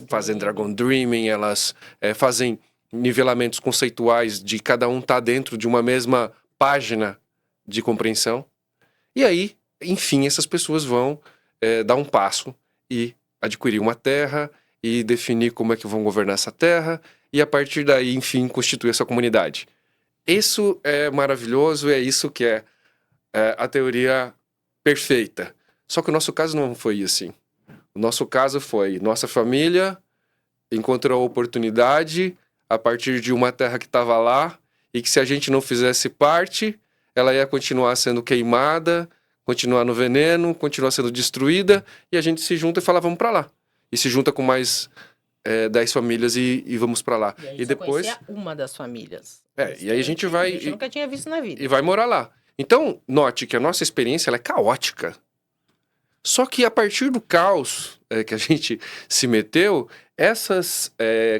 fazem Dragon Dreaming, elas fazem nivelamentos conceituais de cada um estar dentro de uma mesma página de compreensão. E aí, enfim, essas pessoas vão dar um passo e adquirir uma terra e definir como é que vão governar essa terra e, a partir daí, enfim, constituir essa comunidade. Isso é maravilhoso, é isso que é a teoria perfeita. Só que o nosso caso não foi assim. O nosso caso foi, nossa família encontrou a oportunidade a partir de uma terra que estava lá e que, se a gente não fizesse parte, ela ia continuar sendo queimada, continuar no veneno, continuar sendo destruída, e a gente se junta e fala, vamos para lá. E se junta com mais 10 famílias e vamos para lá. E depois conhecia uma das famílias. E aí a gente vai... A gente nunca tinha visto na vida. E vai morar lá. Então, note que a nossa experiência ela é caótica. Só que a partir do caos que a gente se meteu, essas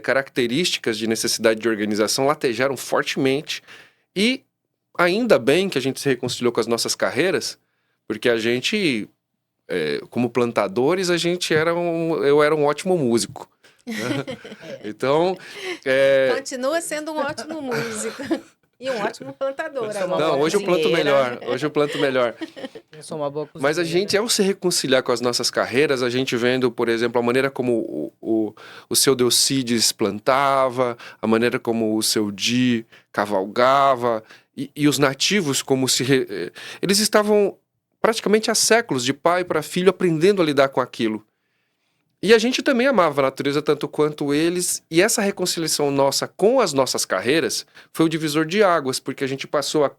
características de necessidade de organização latejaram fortemente. E ainda bem que a gente se reconciliou com as nossas carreiras, porque a gente, como plantadores, eu era um ótimo músico. Então... Continua sendo um ótimo músico. E um ótimo plantador agora. Não, hoje eu planto melhor. Hoje eu planto melhor. Eu sou uma boa Mas a gente, ao se reconciliar com as nossas carreiras, a gente vendo, por exemplo, a maneira como o seu Delcides plantava, a maneira como o seu Di cavalgava, e os nativos como eles estavam praticamente há séculos, de pai para filho, aprendendo a lidar com aquilo. E a gente também amava a natureza tanto quanto eles, e essa reconciliação nossa com as nossas carreiras foi o divisor de águas, porque a gente passou a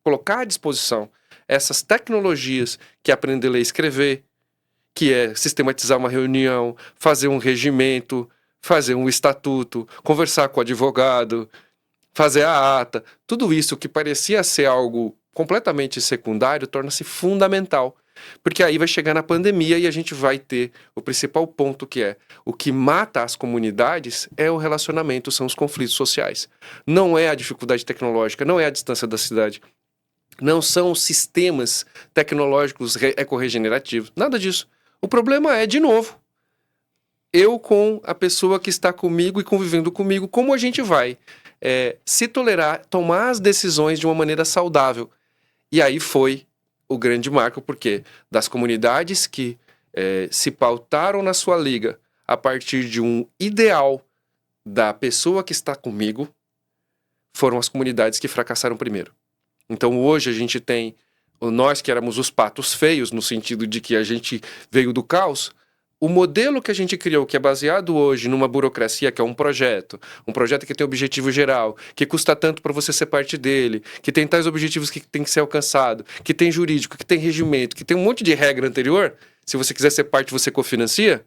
colocar à disposição essas tecnologias que é aprender a ler e escrever, que é sistematizar uma reunião, fazer um regimento, fazer um estatuto, conversar com o advogado, fazer a ata. Tudo isso que parecia ser algo completamente secundário torna-se fundamental. Porque aí vai chegar na pandemia e a gente vai ter o principal ponto, que é o que mata as comunidades é o relacionamento, são os conflitos sociais. Não é a dificuldade tecnológica, não é a distância da cidade. Não são os sistemas tecnológicos ecorregenerativos. Nada disso. O problema é, de novo, eu com a pessoa que está comigo e convivendo comigo, como a gente vai se tolerar, tomar as decisões de uma maneira saudável. E aí foi o grande marco, porque das comunidades que se pautaram na sua liga a partir de um ideal da pessoa que está comigo, foram as comunidades que fracassaram primeiro. Então hoje a gente tem, nós que éramos os patos feios, no sentido de que a gente veio do caos, o modelo que a gente criou, que é baseado hoje numa burocracia, que é um projeto que tem objetivo geral, que custa tanto para você ser parte dele, que tem tais objetivos que tem que ser alcançado, que tem jurídico, que tem regimento, que tem um monte de regra anterior, se você quiser ser parte, você cofinancia.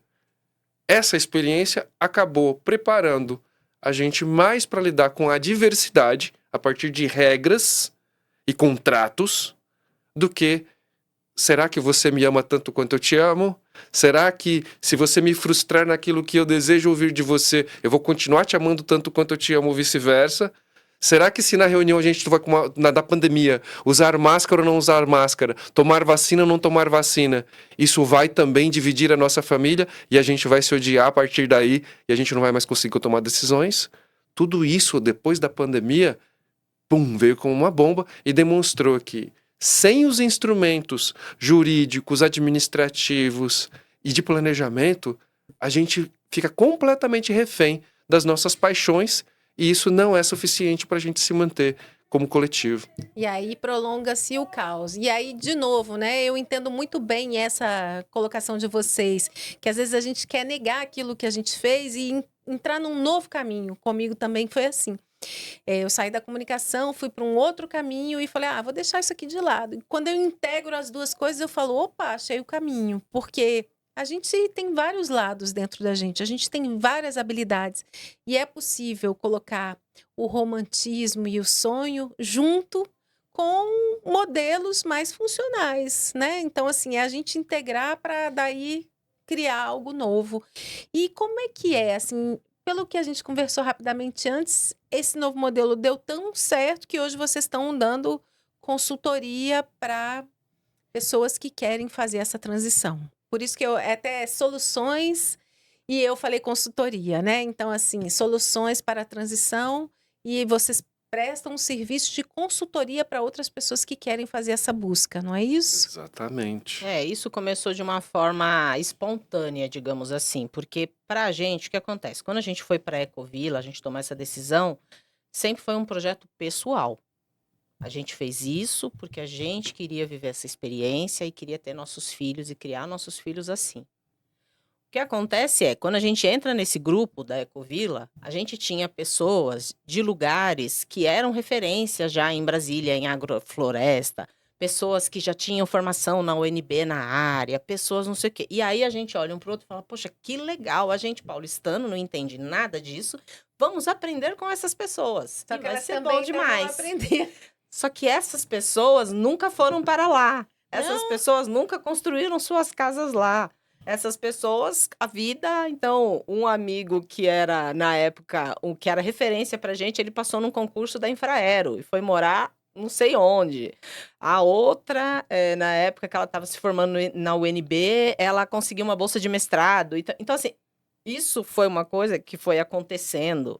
Essa experiência acabou preparando a gente mais para lidar com a diversidade a partir de regras e contratos, do que será que você me ama tanto quanto eu te amo? Será que se você me frustrar naquilo que eu desejo ouvir de você, eu vou continuar te amando tanto quanto eu te amo ou vice-versa? Será que se na reunião a gente vai, da pandemia, usar máscara ou não usar máscara, tomar vacina ou não tomar vacina, isso vai também dividir a nossa família e a gente vai se odiar a partir daí e a gente não vai mais conseguir tomar decisões? Tudo isso, depois da pandemia, veio como uma bomba e demonstrou que sem os instrumentos jurídicos, administrativos e de planejamento, a gente fica completamente refém das nossas paixões e isso não é suficiente para a gente se manter como coletivo. E aí prolonga-se o caos. E aí, de novo, né? Eu entendo muito bem essa colocação de vocês, que às vezes a gente quer negar aquilo que a gente fez e entrar num novo caminho. Comigo também foi assim. Eu saí da comunicação, fui para um outro caminho e falei, vou deixar isso aqui de lado. E quando eu integro as duas coisas, eu falo, opa, achei o caminho. Porque a gente tem vários lados dentro da gente, a gente tem várias habilidades. E é possível colocar o romantismo e o sonho junto com modelos mais funcionais, né? Então, assim, é a gente integrar para daí criar algo novo. E como é que é, assim... Pelo que a gente conversou rapidamente antes, esse novo modelo deu tão certo que hoje vocês estão dando consultoria para pessoas que querem fazer essa transição. Por isso que até soluções e eu falei consultoria, né? Então, assim, soluções para a transição e vocês prestam um serviço de consultoria para outras pessoas que querem fazer essa busca, não é isso? Exatamente. Isso começou de uma forma espontânea, digamos assim, porque pra gente, o que acontece? Quando a gente foi pra Ecovila, a gente tomou essa decisão, sempre foi um projeto pessoal. A gente fez isso porque a gente queria viver essa experiência e queria ter nossos filhos e criar nossos filhos assim. O que acontece é, quando a gente entra nesse grupo da Ecovila, a gente tinha pessoas de lugares que eram referências já em Brasília, em agrofloresta, pessoas que já tinham formação na UNB na área, pessoas não sei o quê. E aí a gente olha um pro outro e fala, poxa, que legal, a gente paulistano não entende nada disso, vamos aprender com essas pessoas. Só que vai elas ser também bom demais. aprender. Só que essas pessoas nunca foram para lá. Essas pessoas nunca construíram suas casas lá. Essas pessoas, a vida... Então, um amigo que era, na época, que era referência pra gente, ele passou num concurso da Infraero e foi morar não sei onde. A outra, na época que ela estava se formando na UNB, ela conseguiu uma bolsa de mestrado. Então, assim, isso foi uma coisa que foi acontecendo.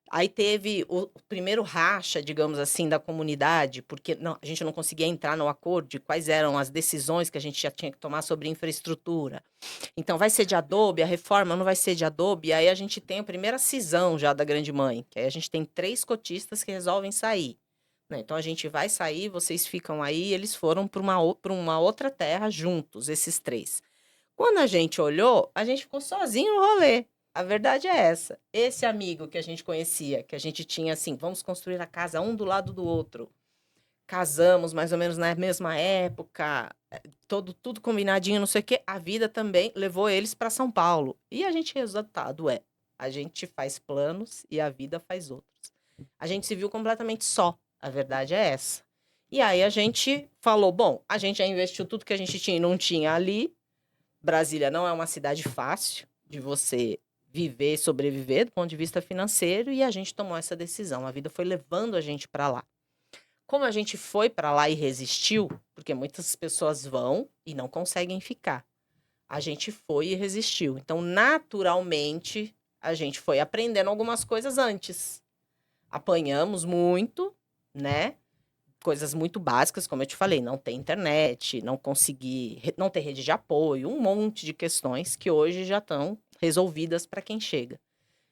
Aí teve o primeiro racha, digamos assim, da comunidade, porque a gente não conseguia entrar no acordo de quais eram as decisões que a gente já tinha que tomar sobre infraestrutura. Então, vai ser de adobe, a reforma não vai ser de adobe, e aí a gente tem a primeira cisão já da grande mãe, que aí a gente tem 3 cotistas que resolvem sair. Né? Então, a gente vai sair, vocês ficam aí, eles foram para uma outra terra juntos, esses 3. Quando a gente olhou, a gente ficou sozinho no rolê. A verdade é essa. Esse amigo que a gente conhecia, que a gente tinha assim, vamos construir a casa um do lado do outro. Casamos mais ou menos na mesma época, tudo combinadinho, não sei o quê. A vida também levou eles para São Paulo. E a gente, resultado a gente faz planos e a vida faz outros. A gente se viu completamente só. A verdade é essa. E aí a gente falou, bom, a gente já investiu tudo que a gente tinha e não tinha ali. Brasília não é uma cidade fácil de você viver, sobreviver do ponto de vista financeiro, e a gente tomou essa decisão. A vida foi levando a gente para lá. Como a gente foi para lá e resistiu, porque muitas pessoas vão e não conseguem ficar. A gente foi e resistiu. Então, naturalmente, a gente foi aprendendo algumas coisas antes. Apanhamos muito, né? Coisas muito básicas, como eu te falei, não ter internet, não ter rede de apoio, um monte de questões que hoje já estão resolvidas para quem chega.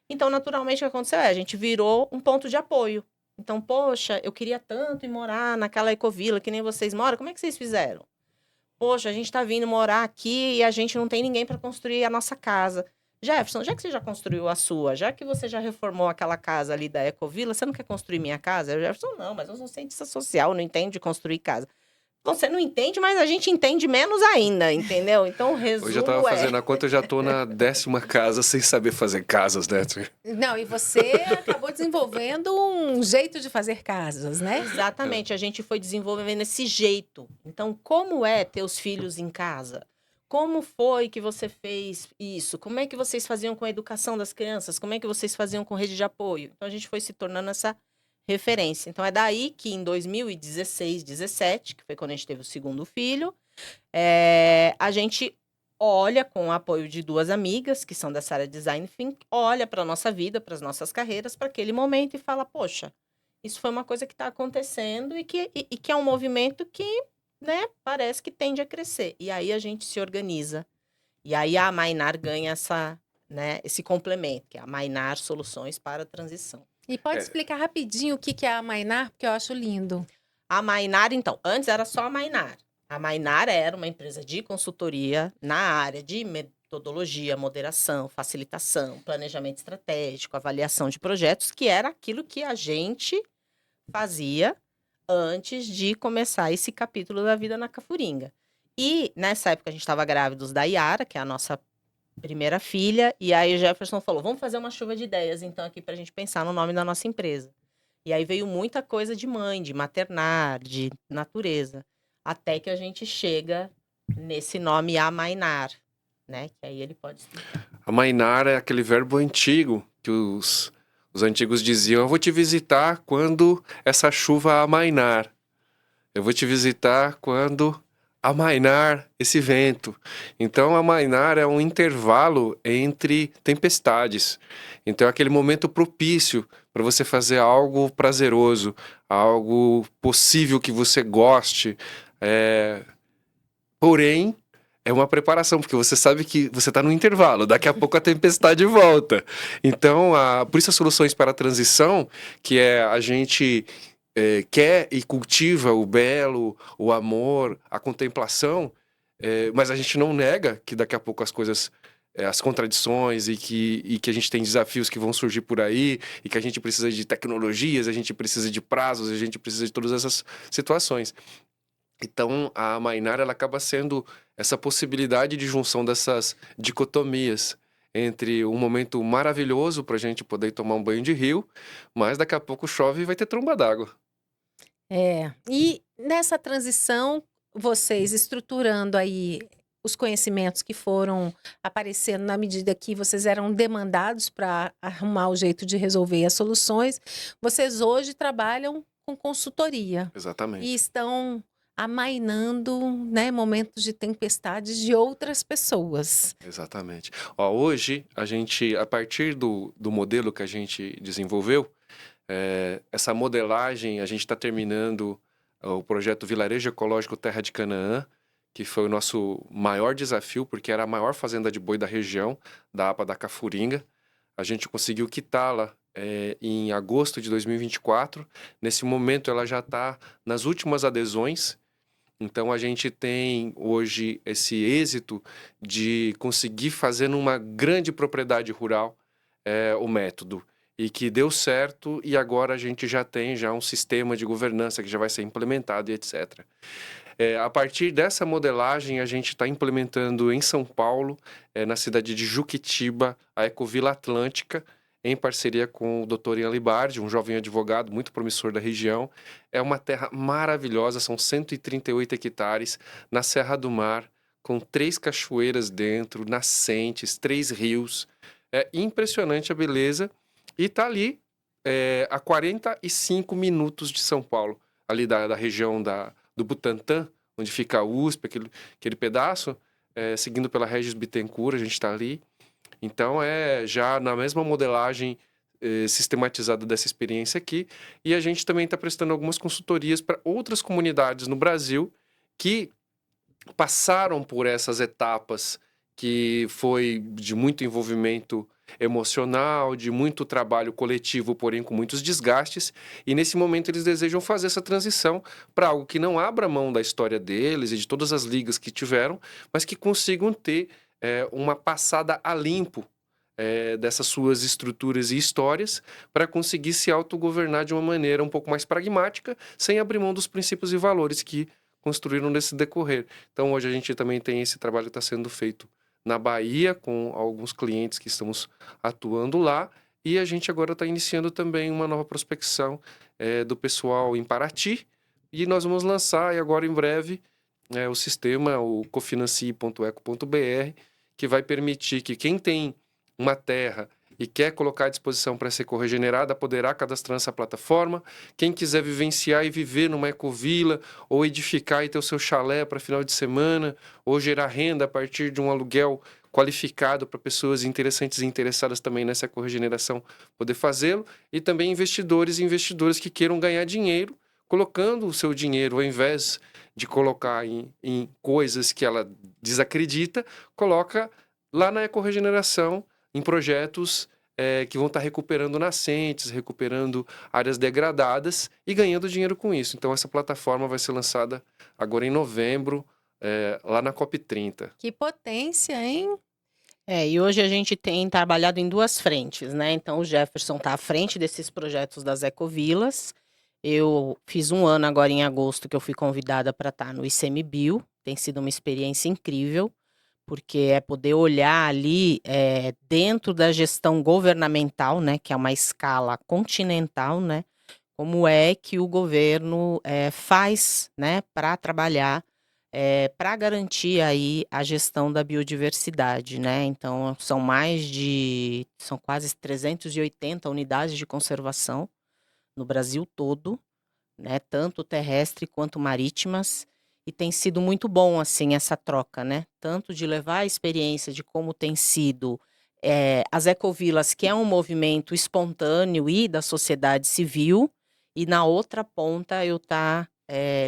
Então, naturalmente, o que aconteceu a gente virou um ponto de apoio. Então, poxa, eu queria tanto ir morar naquela ecovila que nem vocês moram, como é que vocês fizeram? Poxa, a gente está vindo morar aqui e a gente não tem ninguém para construir a nossa casa. Jefferson, já que você já construiu a sua, já que você já reformou aquela casa ali da Ecovila, você não quer construir minha casa? Eu, Jefferson, não, mas eu sou cientista social, não entendo de construir casa. Você não entende, mas a gente entende menos ainda, entendeu? Então, o resumo Hoje eu tava fazendo a conta, eu já tô na 10ª casa sem saber fazer casas, né? Não, e você acabou desenvolvendo um jeito de fazer casas, né? Exatamente, a gente foi desenvolvendo esse jeito. Então, como é ter os filhos em casa? Como foi que você fez isso? Como é que vocês faziam com a educação das crianças? Como é que vocês faziam com rede de apoio? Então, a gente foi se tornando essa referência. Então, é daí que em 2016, 17, que foi quando a gente teve o segundo filho, a gente olha com o apoio de 2 amigas, que são dessa área de design thinking, olha para a nossa vida, para as nossas carreiras, para aquele momento e fala, poxa, isso foi uma coisa que está acontecendo e que é um movimento que, né, parece que tende a crescer. E aí a gente se organiza. E aí a Mainar ganha esse complemento, que é a Mainar Soluções para a Transição. E pode explicar rapidinho o que é a Mainar, porque eu acho lindo. A Mainar, então, antes era só a Mainar. A Mainar era uma empresa de consultoria na área de metodologia, moderação, facilitação, planejamento estratégico, avaliação de projetos, que era aquilo que a gente fazia antes de começar esse capítulo da vida na Cafuringa. E nessa época a gente estava grávidos da Yara, que é a nossa primeira filha, e aí o Jefferson falou, vamos fazer uma chuva de ideias então aqui pra gente pensar no nome da nossa empresa. E aí veio muita coisa de mãe, de maternar, de natureza, até que a gente chega nesse nome amainar, né? Que aí ele pode explicar. Amainar é aquele verbo antigo que os antigos diziam, eu vou te visitar quando essa chuva amainar. Eu vou te visitar quando amainar esse vento. Então, amainar é um intervalo entre tempestades. Então, é aquele momento propício para você fazer algo prazeroso, algo possível que você goste. Porém, é uma preparação, porque você sabe que você está no intervalo, daqui a pouco a tempestade volta. Então, por isso as soluções para a transição, que é a gente quer e cultiva o belo, o amor, a contemplação, mas a gente não nega que daqui a pouco as coisas, as contradições e que a gente tem desafios que vão surgir por aí e que a gente precisa de tecnologias, a gente precisa de prazos, a gente precisa de todas essas situações. Então, a Mainar, ela acaba sendo essa possibilidade de junção dessas dicotomias entre um momento maravilhoso para a gente poder tomar um banho de rio, mas daqui a pouco chove e vai ter tromba d'água. E nessa transição, vocês estruturando aí os conhecimentos que foram aparecendo na medida que vocês eram demandados para arrumar o jeito de resolver as soluções, vocês hoje trabalham com consultoria. Exatamente. E estão amainando, né, momentos de tempestades de outras pessoas. Exatamente. Ó, hoje, a partir do modelo que a gente desenvolveu, essa modelagem, a gente está terminando o projeto Vilarejo Ecológico Terra de Canaã, que foi o nosso maior desafio, porque era a maior fazenda de boi da região, da APA da Cafuringa. A gente conseguiu quitá-la em agosto de 2024. Nesse momento, ela já está nas últimas adesões. Então, a gente tem hoje esse êxito de conseguir fazer numa grande propriedade rural o método. E que deu certo, e agora a gente já tem um sistema de governança que já vai ser implementado e etc. A partir dessa modelagem, a gente está implementando em São Paulo, na cidade de Juquitiba, a Ecovila Atlântica, em parceria com o Dr. Ian Libardi, um jovem advogado muito promissor da região. É uma terra maravilhosa, são 138 hectares na Serra do Mar, com 3 cachoeiras dentro, nascentes, 3 rios. É impressionante a beleza. E está ali a 45 minutos de São Paulo, ali da região do Butantã, onde fica a USP, aquele pedaço, seguindo pela Regis Bittencourt, a gente está ali. Então, já na mesma modelagem sistematizada dessa experiência aqui. E a gente também está prestando algumas consultorias para outras comunidades no Brasil que passaram por essas etapas que foi de muito envolvimento emocional, de muito trabalho coletivo, porém com muitos desgastes, e nesse momento eles desejam fazer essa transição para algo que não abra mão da história deles e de todas as ligas que tiveram, mas que consigam ter uma passada a limpo dessas suas estruturas e histórias para conseguir se autogovernar de uma maneira um pouco mais pragmática, sem abrir mão dos princípios e valores que construíram nesse decorrer. Então, hoje a gente também tem esse trabalho que está sendo feito na Bahia, com alguns clientes que estamos atuando lá, e a gente agora está iniciando também uma nova prospecção do pessoal em Paraty, e nós vamos lançar agora em breve o sistema, o cofinancie.eco.br, que vai permitir que quem tem uma terra e quer colocar à disposição para ser corregenerada, poderá cadastrar nessa plataforma. Quem quiser vivenciar e viver numa ecovila, ou edificar e ter o seu chalé para final de semana, ou gerar renda a partir de um aluguel qualificado para pessoas interessantes e interessadas também nessa corregeneração poder fazê-lo. E também investidores e investidoras que queiram ganhar dinheiro, colocando o seu dinheiro, ao invés de colocar em coisas que ela desacredita, coloca lá na ecorregeneração, em projetos que vão estar recuperando nascentes, recuperando áreas degradadas e ganhando dinheiro com isso. Então, essa plataforma vai ser lançada agora em novembro, lá na COP30. Que potência, hein? E hoje a gente tem trabalhado em 2 frentes, né? Então, o Jefferson está à frente desses projetos das ecovilas. Eu fiz 1 ano agora em agosto que eu fui convidada para estar no ICMBio. Tem sido uma experiência incrível, porque é poder olhar ali dentro da gestão governamental, né, que é uma escala continental, né, como é que o governo faz, né, para trabalhar, para garantir aí a gestão da biodiversidade, né. Então são quase 380 unidades de conservação no Brasil todo, né, tanto terrestre quanto marítimas. E tem sido muito bom, assim, essa troca, né? Tanto de levar a experiência de como tem sido as ecovilas, que é um movimento espontâneo e da sociedade civil, e na outra ponta eu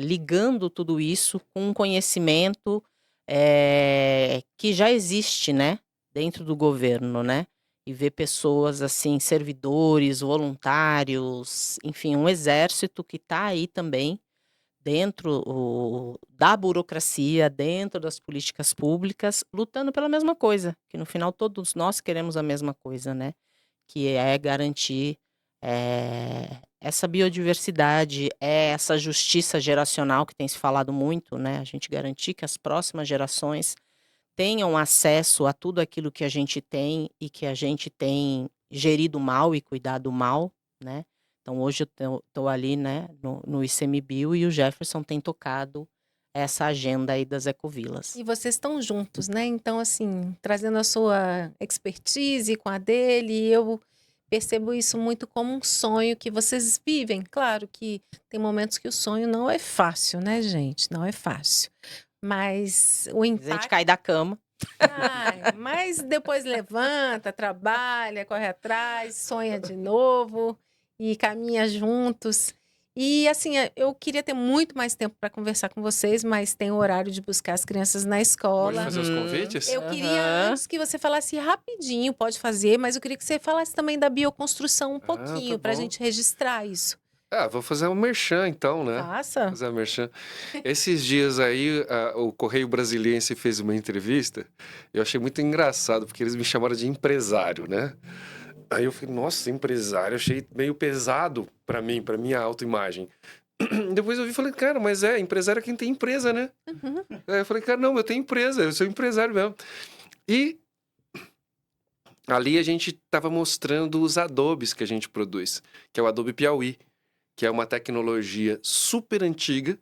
ligando tudo isso com um conhecimento que já existe, né? Dentro do governo, né? E ver pessoas, assim, servidores, voluntários, enfim, um exército que está aí também, dentro da burocracia, dentro das políticas públicas, lutando pela mesma coisa, que no final todos nós queremos a mesma coisa, né? Que é garantir essa biodiversidade, essa justiça geracional que tem se falado muito, né? A gente garantir que as próximas gerações tenham acesso a tudo aquilo que a gente tem e que a gente tem gerido mal e cuidado mal, né? Então, hoje eu estou ali, né, no ICMBio, e o Jefferson tem tocado essa agenda aí das ecovilas. E vocês estão juntos, né? Então, assim, trazendo a sua expertise com a dele, eu percebo isso muito como um sonho que vocês vivem. Claro que tem momentos que o sonho não é fácil, né, gente? Não é fácil. Mas o A gente impacto. cai da cama. Ai, mas depois levanta, trabalha, corre atrás, sonha de novo e caminha juntos. E assim, eu queria ter muito mais tempo para conversar com vocês, mas tem o horário de buscar as crianças na Pode escola. fazer os convites? Eu queria antes que você falasse rapidinho, pode fazer, mas eu queria que você falasse também da bioconstrução um pouquinho, para a bom. gente registrar isso. Vou fazer um merchan então, né? Faça. Fazer um merchan. Esses dias aí, o Correio Brasiliense fez uma entrevista. Eu achei muito engraçado, porque eles me chamaram de empresário, né? Aí eu falei, nossa, empresário, achei meio pesado pra mim, pra minha autoimagem. Depois eu vi e falei, cara, mas empresário é quem tem empresa, né? Uhum. Aí eu falei, cara, não, eu tenho empresa, eu sou empresário mesmo. E ali a gente estava mostrando os adobes que a gente produz, que é o Adobe Piauí, que é uma tecnologia super antiga,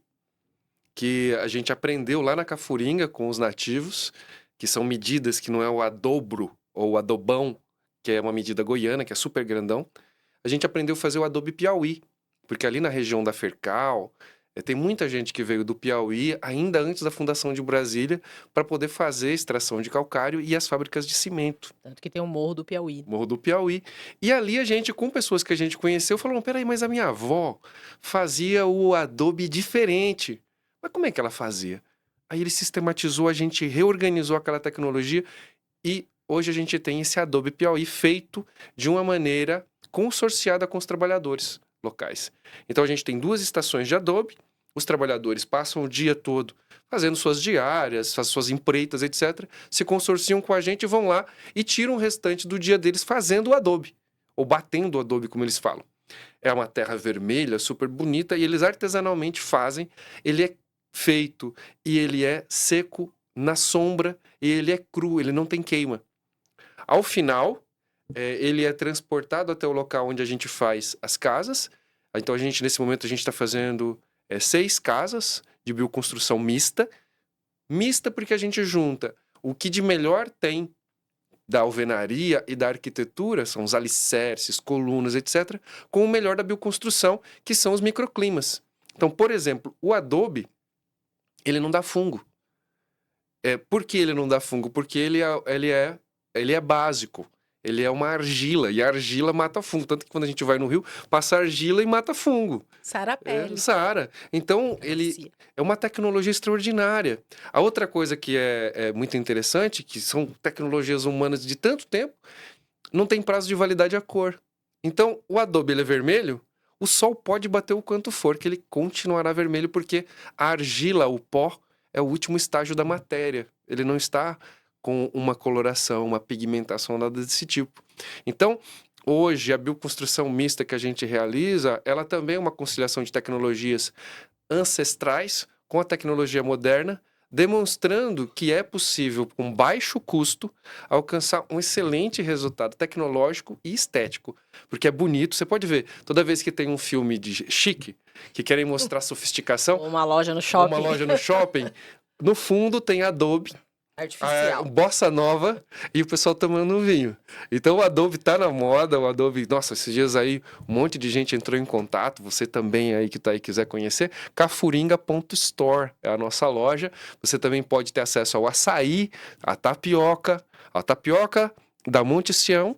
que a gente aprendeu lá na Cafuringa com os nativos, que são medidas que não é o adobro ou o adobão, que é uma medida goiana, que é super grandão. A gente aprendeu a fazer o Adobe Piauí, porque ali na região da Fercal, tem muita gente que veio do Piauí, ainda antes da fundação de Brasília, para poder fazer extração de calcário e as fábricas de cimento. Tanto que tem o Morro do Piauí. Morro do Piauí. E ali a gente, com pessoas que a gente conheceu, falou, peraí, mas a minha avó fazia o adobe diferente. Mas como é que ela fazia? Aí ele sistematizou, a gente reorganizou aquela tecnologia e hoje a gente tem esse Adobe Piauí feito de uma maneira consorciada com os trabalhadores locais. Então a gente tem 2 estações de Adobe, os trabalhadores passam o dia todo fazendo suas diárias, suas empreitas, etc. Se consorciam com a gente, vão lá e tiram o restante do dia deles fazendo o Adobe, ou batendo o Adobe, como eles falam. É uma terra vermelha, super bonita, e eles artesanalmente fazem. Ele é feito e ele é seco na sombra, e ele é cru, ele não tem queima. Ao final, ele é transportado até o local onde a gente faz as casas. Então, nesse momento, a gente está fazendo 6 casas de bioconstrução mista. Mista porque a gente junta o que de melhor tem da alvenaria e da arquitetura, são os alicerces, colunas, etc., com o melhor da bioconstrução, que são os microclimas. Então, por exemplo, o adobe, ele não dá fungo. Por que ele não dá fungo? Porque ele é básico. Ele é uma argila, e a argila mata fungo. Tanto que quando a gente vai no rio, passa argila e mata fungo. Sara a pele. Sara. Então, ele é uma tecnologia extraordinária. A outra coisa que é muito interessante, que são tecnologias humanas de tanto tempo, não tem prazo de validade a cor. Então, o adobe ele é vermelho, o sol pode bater o quanto for, que ele continuará vermelho, porque a argila, o pó, é o último estágio da matéria. Ele não está com uma coloração, uma pigmentação, nada desse tipo. Então, hoje, a bioconstrução mista que a gente realiza, ela também é uma conciliação de tecnologias ancestrais com a tecnologia moderna, demonstrando que é possível, com baixo custo, alcançar um excelente resultado tecnológico e estético. Porque é bonito, você pode ver, toda vez que tem um filme de chique, que querem mostrar sofisticação... Ou uma loja no shopping. Uma loja no shopping, no fundo tem Adobe, artificial. Bossa Nova e o pessoal tomando um vinho. Então o Adobe tá na moda, o Adobe... Nossa, esses dias aí um monte de gente entrou em contato, você também aí que tá aí quiser conhecer, cafuringa.store é a nossa loja. Você também pode ter acesso ao açaí, a tapioca da Monte Sião,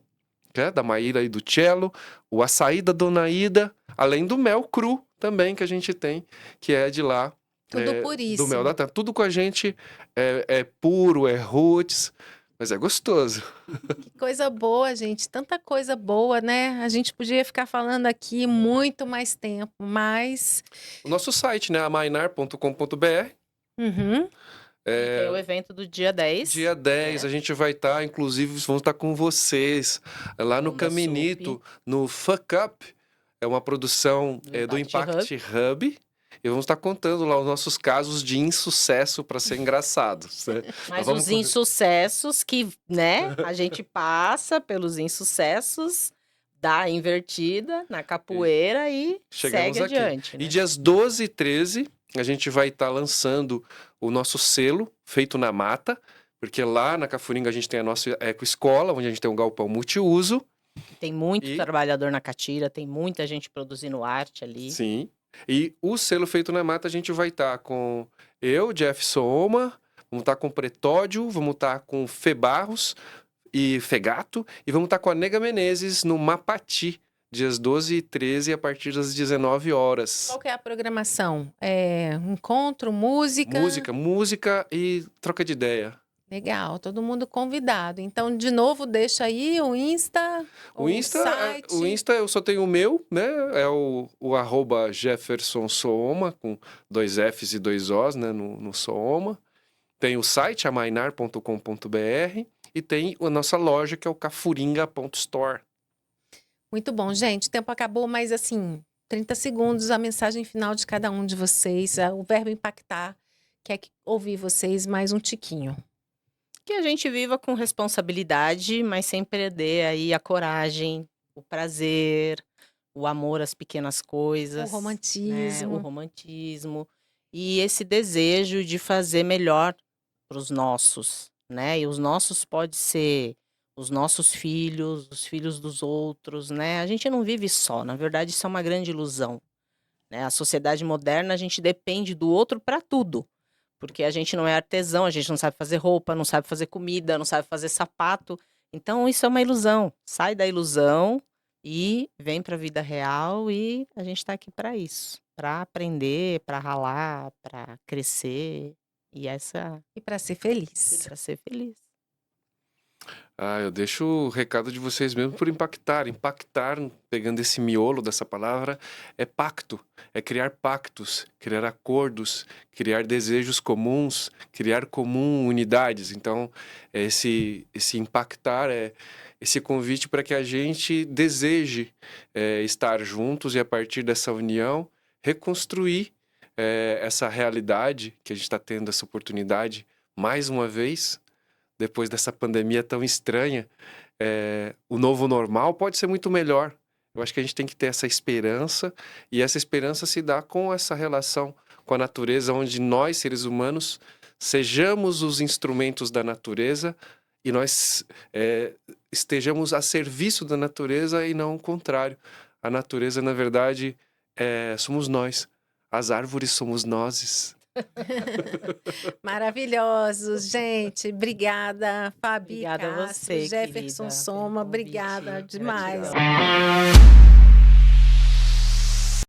da Maíra e do Cello, o açaí da Dona Ida, além do mel cru também que a gente tem, que é de lá. Tudo puríssimo. Do mel da terra. Tudo com a gente é puro, é roots, mas é gostoso. Que coisa boa, gente. Tanta coisa boa, né? A gente podia ficar falando aqui muito mais tempo, mas... O nosso site, né? amainar.com.br. Uhum. Tem o evento do dia 10. Dia 10, a gente vai estar, inclusive, vamos estar com vocês lá no Caminito, no Fuck Up. É uma produção do Impact Hub. E vamos estar contando lá os nossos casos de insucesso para ser engraçados. Né? Mas os insucessos que, né, a gente passa pelos insucessos, dá a invertida na capoeira e chegamos segue aqui. adiante. Né? E dias 12 e 13, a gente vai estar lançando o nosso selo, Feito na Mata, porque lá na Cafuringa a gente tem a nossa ecoescola, onde a gente tem um galpão multiuso. Tem muito E- trabalhador na catira, tem muita gente produzindo arte ali. Sim. E o selo Feito na Mata, a gente vai estar com eu, Jeff Sooma, vamos estar com o Pretódio, vamos estar com o Fê Barros e Fegato, e vamos estar com a Nega Menezes no Mapati, dias 12 e 13, a partir das 19 horas. Qual que é a programação? Encontro, música? Música e troca de ideia. Legal, todo mundo convidado. Então, de novo, deixa aí o Insta, O Insta, site. o Insta eu só tenho o meu, né? É o @ Jefferson Sooma, com 2 Fs e 2 Os, né? No Sooma. Tem o site, amainar.com.br, e tem a nossa loja, que é o cafuringa.store. Muito bom, gente. O tempo acabou, mas assim, 30 segundos, a mensagem final de cada um de vocês, o verbo impactar. Quer ouvir vocês mais um tiquinho. Que a gente viva com responsabilidade, mas sem perder aí a coragem, o prazer, o amor às pequenas coisas. O romantismo. Né? O romantismo. E esse desejo de fazer melhor para os nossos, né? E os nossos pode ser os nossos filhos, os filhos dos outros, né? A gente não vive só, na verdade isso é uma grande ilusão, né? A sociedade moderna, a gente depende do outro para tudo. Porque a gente não é artesão, a gente não sabe fazer roupa, não sabe fazer comida, não sabe fazer sapato. Então, isso é uma ilusão. Sai da ilusão e vem para a vida real, e a gente está aqui para isso. Para aprender, para ralar, para crescer. E para ser feliz. para ser feliz. Eu deixo o recado de vocês mesmo por impactar. Impactar, pegando esse miolo dessa palavra, é pacto. É criar pactos, criar acordos, criar desejos comuns, criar comum unidades. Então, esse impactar é esse convite para que a gente deseje estar juntos e, a partir dessa união, reconstruir essa realidade que a gente está tendo, essa oportunidade, mais uma vez. Depois dessa pandemia tão estranha, o novo normal pode ser muito melhor. Eu acho que a gente tem que ter essa esperança, e essa esperança se dá com essa relação com a natureza, onde nós, seres humanos, sejamos os instrumentos da natureza e nós estejamos a serviço da natureza e não o contrário. A natureza, na verdade, somos nós. As árvores somos nós. Maravilhosos, gente. Obrigada, Fabi. Obrigada a Castro, você, Jefferson querida, Sooma. pelo convite. Obrigada demais. Gratidão.